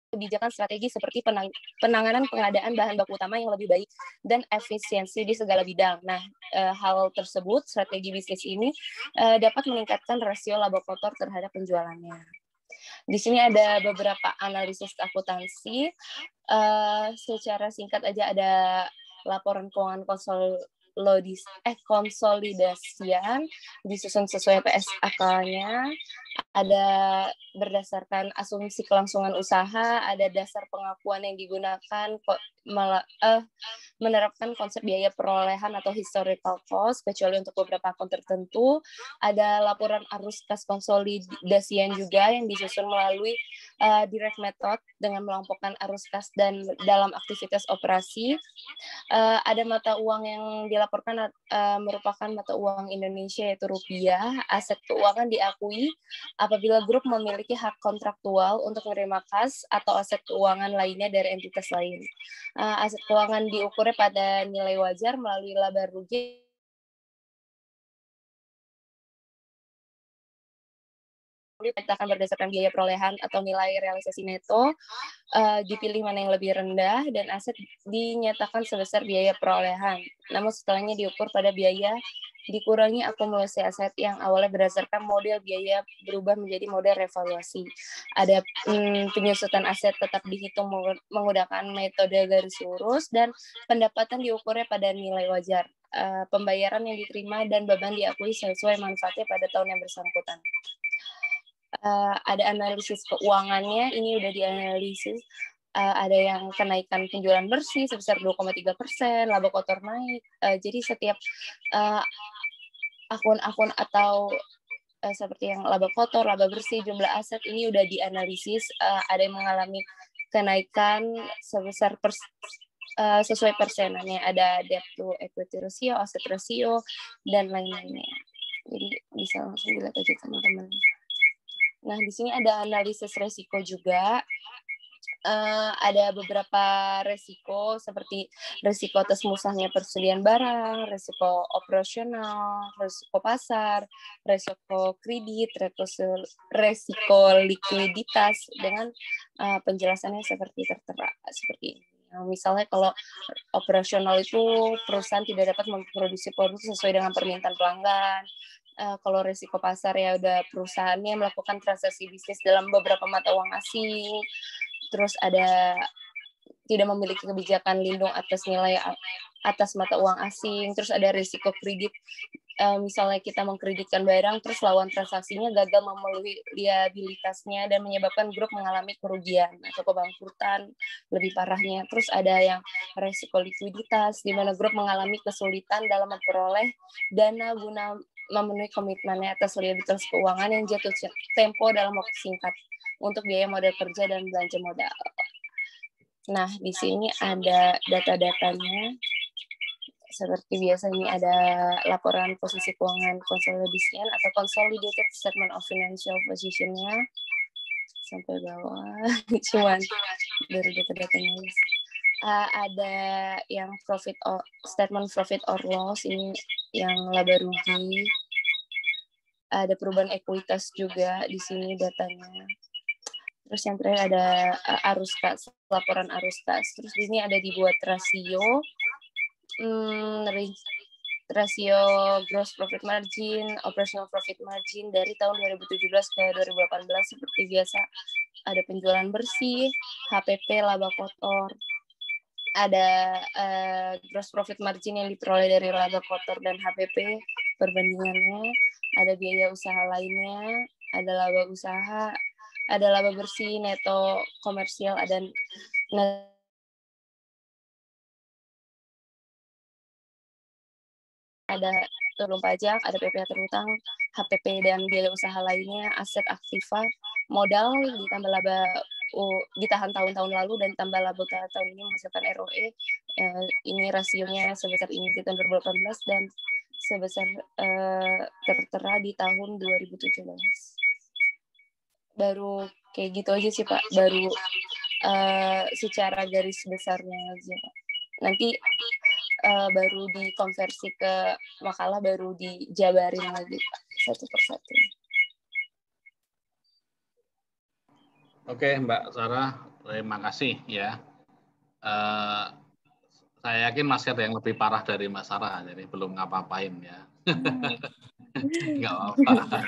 S11: Kebijakan strategi seperti penanganan pengadaan bahan baku utama yang lebih baik dan efisiensi di segala bidang. Nah, hal tersebut, strategi bisnis ini dapat meningkatkan rasio laba kotor terhadap penjualannya. Di sini ada beberapa analisis akuntansi. Secara singkat aja ada laporan keuangan konsolidasian disusun sesuai PSAK-nya, ada berdasarkan asumsi kelangsungan usaha, ada dasar pengakuan yang digunakan menerapkan konsep biaya perolehan atau historical cost kecuali untuk beberapa akun tertentu, ada laporan arus kas konsolidasian juga yang disusun melalui direct method dengan melompokan arus kas dan dalam aktivitas operasi, ada mata uang yang dilaporkan merupakan mata uang Indonesia yaitu rupiah. Aset keuangan diakui apabila grup memiliki hak kontraktual untuk menerima kas atau aset keuangan lainnya dari entitas lain. Aset keuangan diukurnya pada nilai wajar melalui laba rugi dipetakan berdasarkan biaya perolehan atau nilai realisasi neto, dipilih mana yang lebih rendah, dan aset dinyatakan sebesar biaya perolehan. Namun setelahnya diukur pada biaya dikurangi akumulasi aset yang awalnya berdasarkan model biaya berubah menjadi model revaluasi. Ada penyusutan aset tetap dihitung menggunakan metode garis lurus, dan pendapatan diukurnya pada nilai wajar. Pembayaran yang diterima dan beban diakui sesuai manfaatnya pada tahun yang bersangkutan. Ada analisis keuangannya, ini udah dianalisis. Ada yang kenaikan penjualan bersih sebesar 2,3%, laba kotor naik. Jadi setiap akun-akun atau seperti yang laba kotor, laba bersih, jumlah aset ini udah dianalisis. Ada yang mengalami kenaikan sebesar sesuai persenannya. Ada debt to equity ratio, asset ratio, dan lain-lainnya. Jadi bisa langsung dilihat aja teman-teman. Nah, di sini ada analisis resiko juga. Ada beberapa resiko seperti resiko atas musnahnya persediaan barang, resiko operasional, resiko pasar, resiko kredit, resiko likuiditas dengan penjelasannya seperti tertera seperti ini. Misalnya kalau operasional itu perusahaan tidak dapat memproduksi produk sesuai dengan permintaan pelanggan. Kalau risiko pasar ya udah perusahaannya melakukan transaksi bisnis dalam beberapa mata uang asing. Terus ada tidak memiliki kebijakan lindung atas nilai atas mata uang asing. Terus ada risiko kredit. Misalnya kita mengkreditkan barang, terus lawan transaksinya gagal memenuhi liabilitasnya dan menyebabkan grup mengalami kerugian atau kebangkrutan lebih parahnya. Terus ada yang risiko likuiditas, di mana grup mengalami kesulitan dalam memperoleh dana guna memenuhi komitmennya atas liabilitas keuangan yang jatuh tempo dalam waktu singkat untuk biaya modal kerja dan belanja modal. Nah, di sini ada data-datanya. Seperti biasa ini ada laporan posisi keuangan konsolidasian atau consolidated statement of financial position-nya sampai bawah. Cuman dari data-datanya. Ada yang statement profit or loss, ini yang laba rugi. Ada perubahan ekuitas juga di sini datanya. Terus yang terakhir ada arus kas, laporan arus kas. Terus di sini ada dibuat rasio gross profit margin, operational profit margin dari tahun 2017 ke 2018 seperti biasa. Ada penjualan bersih, HPP laba kotor, ada gross profit margin yang diperoleh dari laba kotor dan HPP perbandingannya, ada biaya usaha lainnya, ada laba usaha, ada laba bersih, neto komersial, ada turun pajak, ada PPh terutang, HPP dan biaya usaha lainnya, aset aktiva, modal ditambah laba ditahan tahun-tahun lalu dan tambah laba tahun ini menghasilkan ROE. Ini rasionya sebesar ini di tahun 2018 dan sebesar tertera di tahun 2017. Baru kayak gitu aja sih Pak, baru secara garis besarnya aja. Nanti baru dikonversi ke makalah, baru dijabarin lagi Pak, satu persatu.
S1: Oke Mbak Sarah, terima kasih ya. Saya yakin masih ada yang lebih parah dari Mbak Sarah, jadi belum ngapa-ngapain ya. Nggak apa-apa.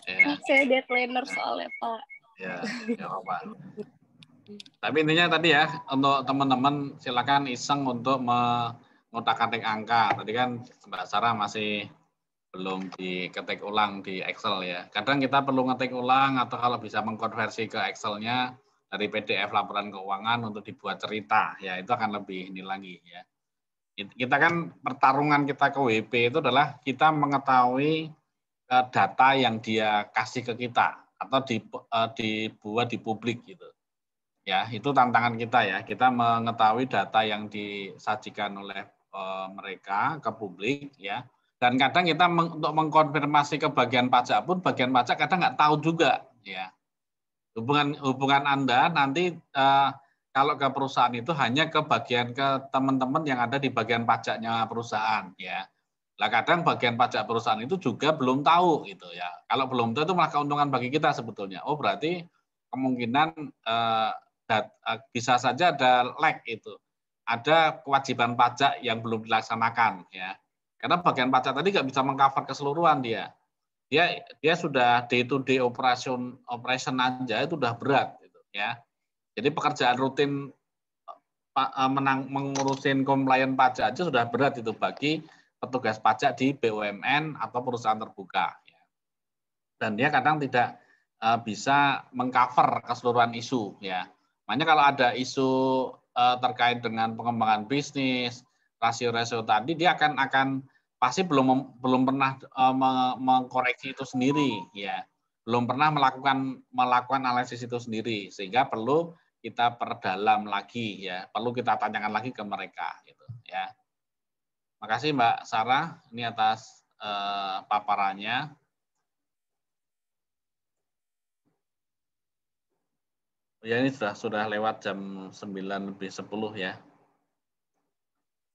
S1: Ya.
S11: Saya deadlineer soalnya Pak.
S1: Ya, nggak apa-apa. Tapi intinya tadi ya, untuk teman-teman silakan iseng untuk mengotak-atik angka. Tadi kan Mbak Sarah masih belum diketik ulang di Excel ya. Kadang kita perlu ngetik ulang atau kalau bisa mengkonversi ke Excel-nya dari PDF laporan keuangan untuk dibuat cerita. Ya, itu akan lebih ini lagi ya. Kita kan pertarungan kita ke WP itu adalah kita mengetahui data yang dia kasih ke kita atau dibuat di publik gitu. Ya, itu tantangan kita ya. Kita mengetahui data yang disajikan oleh mereka ke publik ya. Dan kadang kita untuk mengkonfirmasi ke bagian pajak pun bagian pajak kadang nggak tahu juga ya. Hubungan Anda nanti kalau ke perusahaan itu hanya ke teman-teman yang ada di bagian pajaknya perusahaan ya. Lah kadang bagian pajak perusahaan itu juga belum tahu gitu ya. Kalau belum tahu itu malah keuntungan bagi kita sebetulnya. Oh berarti kemungkinan bisa saja ada lag itu. Ada kewajiban pajak yang belum dilaksanakan ya. Karena bagian pajak tadi nggak bisa mengcover keseluruhan dia. Dia sudah day to day operation aja itu udah berat gitu ya. Jadi pekerjaan rutin mengurusin komplain pajak aja sudah berat itu bagi petugas pajak di BUMN atau perusahaan terbuka. Ya. Dan dia kadang tidak bisa mengcover keseluruhan isu ya. Makanya kalau ada isu terkait dengan pengembangan bisnis, rasio-rasio tadi dia akan pasti belum pernah mengkoreksi itu sendiri ya. Belum pernah melakukan analisis itu sendiri sehingga perlu kita perdalam lagi ya, perlu kita tanyakan lagi ke mereka gitu ya. Makasih Mbak Sarah ini atas paparannya. Ya ini sudah lewat jam 9:10 ya.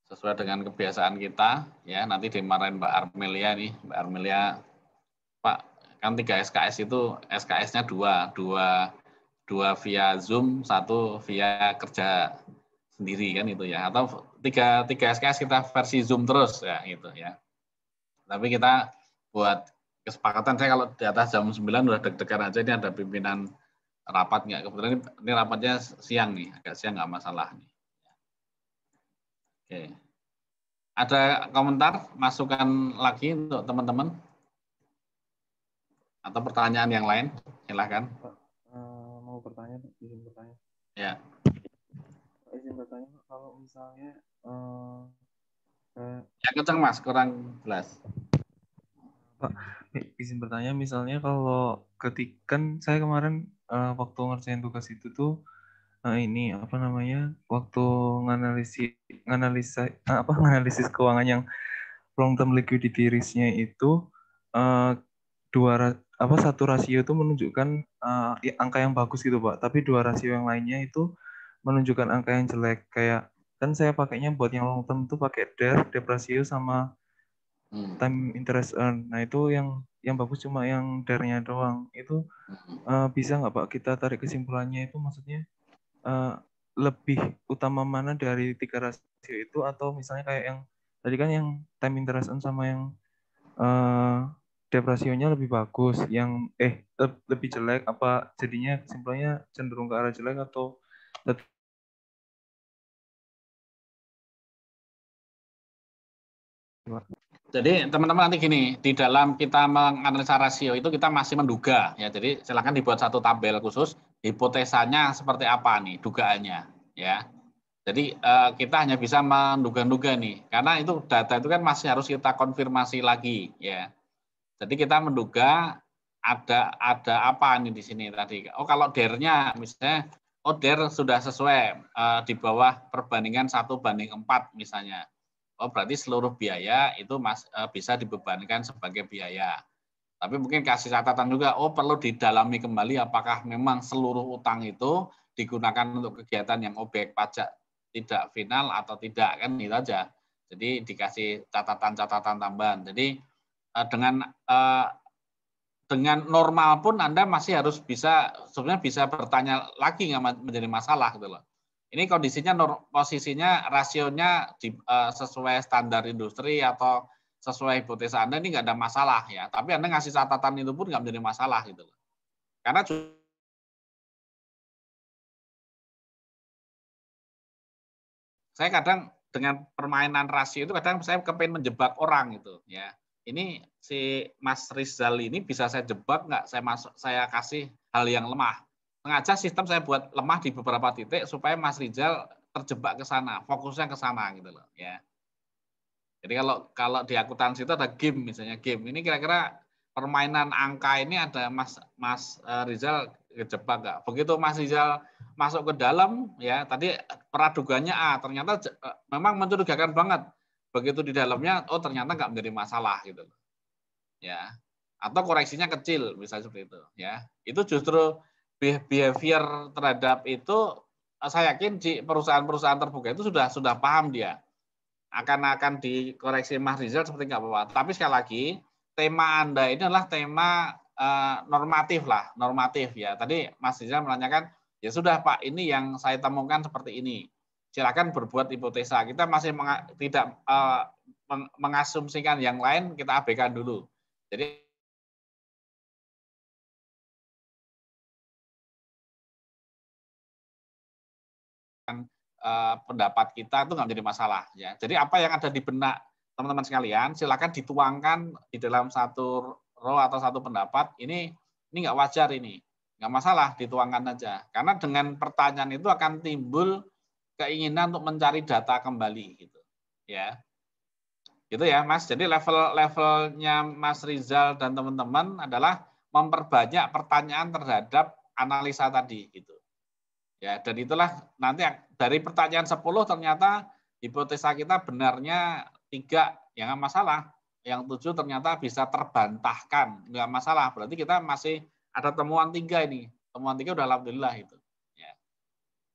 S1: Sesuai dengan kebiasaan kita ya, nanti dimarahin Mbak Armelia nih. Mbak Armelia, Pak kan 3 SKS itu SKS-nya dua 2 via Zoom, 1 via kerja sendiri kan itu ya. Atau 3 SKS kita versi Zoom terus ya gitu ya. Tapi kita buat kesepakatan, saya kalau di atas jam 9 udah deg-degan aja, ini ada pimpinan rapat nggak? Kebetulan ini rapatnya siang nih, agak siang nggak masalah nih. Oke. Ada komentar, masukan lagi untuk teman-teman? Atau pertanyaan yang lain? Silahkan.
S12: Mau bertanya, izin bertanya.
S1: Ya.
S12: Izin bertanya, kalau misalnya
S1: ya kencang Mas, kurang jelas.
S12: Pak, izin bertanya, misalnya kalau kan saya kemarin waktu ngerjain tugas itu tuh ini apa namanya, waktu nganalisis keuangan yang long term liquidity risk-nya itu satu rasio itu menunjukkan angka yang bagus gitu Pak, tapi 2 rasio yang lainnya itu menunjukkan angka yang jelek. Kayak kan saya pakainya buat yang long term tuh pakai debt ratio sama time interest earn. Nah itu yang bagus cuma yang DER-nya doang. Itu bisa nggak Pak kita tarik kesimpulannya itu, maksudnya lebih utama mana dari 3 rasio itu, atau misalnya kayak yang tadi kan yang time interest earn sama yang debt ratio-nya lebih bagus, yang lebih jelek, apa jadinya kesimpulannya cenderung ke arah jelek atau
S1: Jadi teman-teman nanti gini, di dalam kita menganalisa rasio itu kita masih menduga ya. Jadi silakan dibuat satu tabel khusus hipotesanya seperti apa nih dugaannya ya. Jadi kita hanya bisa menduga-duga nih, karena itu data itu kan masih harus kita konfirmasi lagi ya. Jadi kita menduga ada apa nih di sini tadi. Oh kalau DER-nya misalnya, oh DER sudah sesuai di bawah perbandingan 1:4 misalnya. Oh berarti seluruh biaya itu bisa dibebankan sebagai biaya. Tapi mungkin kasih catatan juga, oh perlu didalami kembali apakah memang seluruh utang itu digunakan untuk kegiatan yang objek pajak tidak final atau tidak, kan itu aja. Jadi dikasih catatan-catatan tambahan. Jadi dengan normal pun Anda masih harus sebenarnya bisa bertanya lagi, nggak menjadi masalah gitu loh. Ini kondisinya posisinya rasionya sesuai standar industri atau sesuai hipotesa Anda, ini nggak ada masalah ya. Tapi Anda ngasih catatan itu pun nggak menjadi masalah gitu loh. Karena saya kadang dengan permainan rasio itu kadang saya kepengen menjebak orang gitu ya. Ini si Mas Rizal ini bisa saya jebak nggak? Saya kasih hal yang lemah. Sengaja sistem saya buat lemah di beberapa titik supaya Mas Rizal terjebak ke sana, fokusnya ke sana gitu loh ya. Jadi kalau di akuntansi itu ada game, misalnya game. Ini kira-kira permainan angka ini ada Mas Rizal kejebak nggak? Begitu Mas Rizal masuk ke dalam ya, tadi pradugaannya A, ternyata memang mencurigakan banget. Begitu di dalamnya, oh ternyata nggak menjadi masalah gitu loh. Ya. Atau koreksinya kecil, misalnya seperti itu ya. Itu justru behavior terhadap itu, saya yakin di perusahaan-perusahaan terbuka itu sudah paham dia. Akan dikoreksi Mas Rizal seperti nggak apa-apa. Tapi sekali lagi, tema Anda ini adalah tema normatif ya. Tadi Mas Rizal menanyakan, ya sudah Pak, ini yang saya temukan seperti ini. Silakan berbuat hipotesa. Kita masih tidak mengasumsikan yang lain, kita abaikan dulu. Jadi pendapat kita itu nggak menjadi masalah ya. Jadi apa yang ada di benak teman-teman sekalian silakan dituangkan di dalam satu row atau satu pendapat. Ini nggak wajar, ini nggak masalah, dituangkan aja. Karena dengan pertanyaan itu akan timbul keinginan untuk mencari data kembali gitu ya. Gitu ya Mas. Jadi levelnya Mas Rizal dan teman-teman adalah memperbanyak pertanyaan terhadap analisa tadi gitu. Ya, dan itulah nanti dari pertanyaan 10 ternyata hipotesa kita benarnya 3, ya nggak masalah. Yang 7 ternyata bisa terbantahkan, nggak masalah. Berarti kita masih ada temuan 3 ini. Temuan 3 udah alhamdulillah itu. Ya.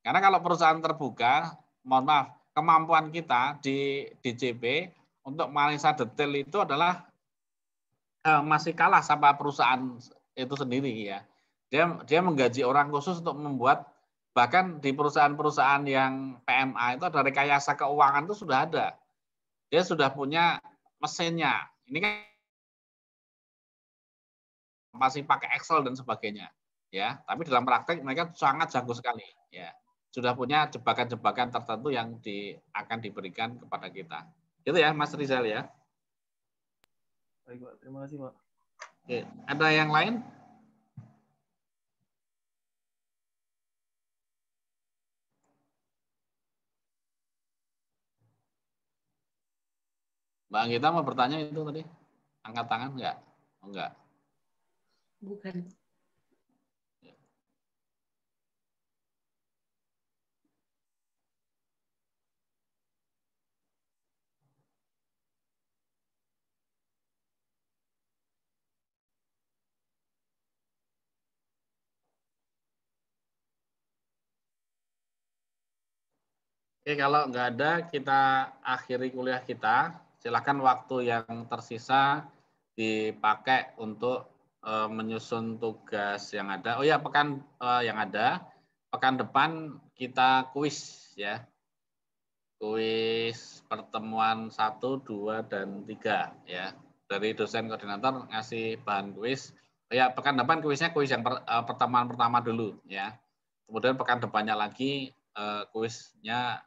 S1: Karena kalau perusahaan terbuka, mohon maaf, kemampuan kita di DJP untuk menganalisa detail itu adalah masih kalah sama perusahaan itu sendiri ya. Dia menggaji orang khusus untuk membuat, bahkan di perusahaan-perusahaan yang PMA itu ada rekayasa keuangan itu sudah ada. Dia sudah punya mesinnya. Ini kan masih pakai Excel dan sebagainya, ya. Tapi dalam praktek mereka sangat jago sekali, ya. Sudah punya jebakan-jebakan tertentu yang akan diberikan kepada kita. Gitu ya, Mas Rizal ya.
S12: Baik, Pak. Terima kasih, Pak.
S1: Oke, ada yang lain? Mbak Anggita mau bertanya itu tadi? Angkat tangan enggak? Oh, enggak.
S7: Bukan.
S1: Oke, kalau nggak ada, kita akhiri kuliah kita. Silakan waktu yang tersisa dipakai untuk menyusun tugas yang ada. Oh ya, yang ada, pekan depan kita kuis ya. Kuis pertemuan 1, 2, dan 3 ya. Dari dosen koordinator ngasih bahan kuis. Oh ya, pekan depan kuisnya kuis yang pertemuan pertama dulu ya. Kemudian pekan depannya lagi kuisnya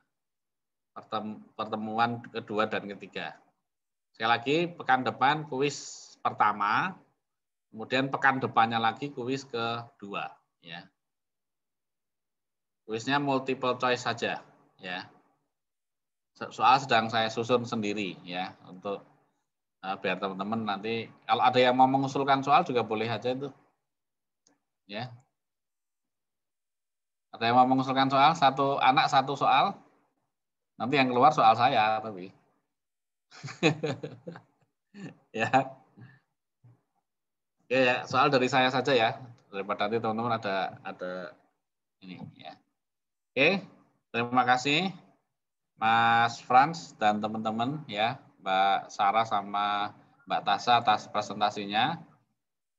S1: pertemuan kedua dan ketiga. Sekali lagi, pekan depan kuis pertama, kemudian pekan depannya lagi kuis kedua. Ya. Kuisnya multiple choice saja. Ya. Soal sedang saya susun sendiri ya untuk biar teman-teman nanti kalau ada yang mau mengusulkan soal juga boleh aja itu. Ya. Ada yang mau mengusulkan soal, satu anak satu soal. Nanti yang keluar soal saya tapi. Ya. Oke ya, soal dari saya saja ya. Daripada nanti teman-teman ada ini ya. Oke, terima kasih Mas Frans dan teman-teman ya, Mbak Sarah sama Mbak Tasha atas presentasinya.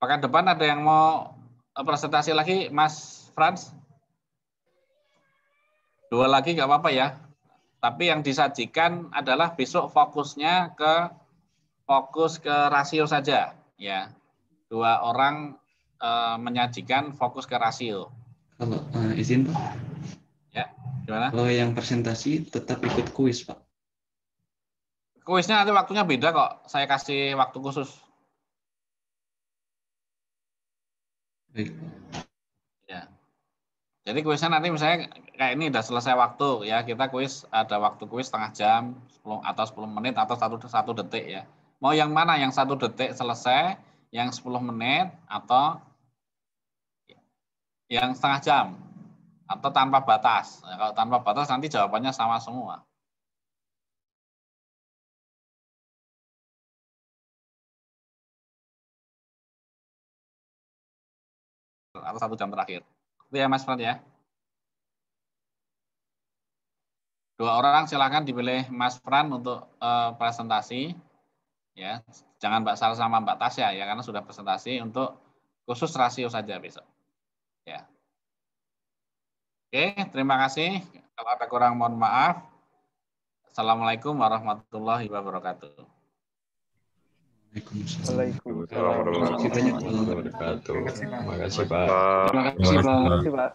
S1: Pekan depan ada yang mau presentasi lagi, Mas Frans? 2 lagi nggak apa-apa ya. Tapi yang disajikan adalah besok fokus ke rasio saja, ya. 2 orang menyajikan fokus ke rasio.
S9: Kalau izin Pak.
S1: Ya, gimana?
S9: Kalau yang presentasi tetap ikut kuis Pak.
S1: Kuisnya nanti waktunya beda kok. Saya kasih waktu khusus.
S9: Baik.
S1: Ya. Jadi kuisnya nanti misalnya kayak ini udah selesai waktu ya, kita kuis ada waktu kuis setengah jam 10 atau 10 menit atau 1 detik ya. Mau yang mana? Yang 1 detik selesai, yang 10 menit atau yang setengah jam atau tanpa batas. Nah, kalau tanpa batas nanti jawabannya sama semua. Atau 1 jam terakhir. Itu ya Mas Fred ya. 2 orang silakan dipilih Mas Fran untuk presentasi. Ya, jangan Mbak Sarah sama Mbak Tasya ya karena sudah presentasi untuk khusus rasio saja besok. Ya. Oke, terima kasih. Kalau ada kurang mohon maaf. Assalamualaikum warahmatullahi wabarakatuh.
S2: Waalaikumsalam warahmatullahi wabarakatuh. Terima kasih Pak.
S12: Terima kasih Pak.
S2: Terima kasih Pak.
S11: Terima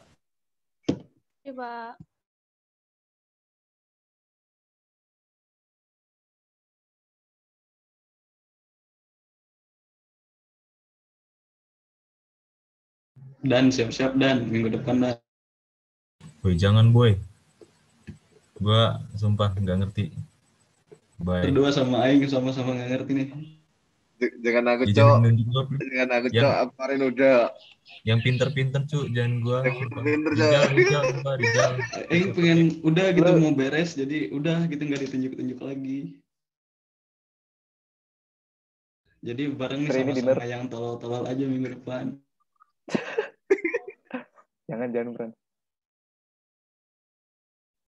S11: kasih Pak.
S9: Dan siap-siap dan minggu depan dan.
S13: Boy, jangan boy. Gua sumpah nggak ngerti. Bye.
S9: Berdua sama Aing sama-sama nggak ngerti nih.
S14: Jangan aku
S13: Ya,
S14: cok.
S13: Jangan
S14: aku cok. Aparin udah.
S13: Yang pinter-pinter cu, jangan gua.
S14: Pinter
S13: Rijal.
S9: Aing pengen udah gitu mau beres jadi udah gitu nggak ditunjuk-tunjuk lagi. Jadi bareng nih sama-sama yang tolol-tolol aja minggu depan.
S15: Jangan Bran.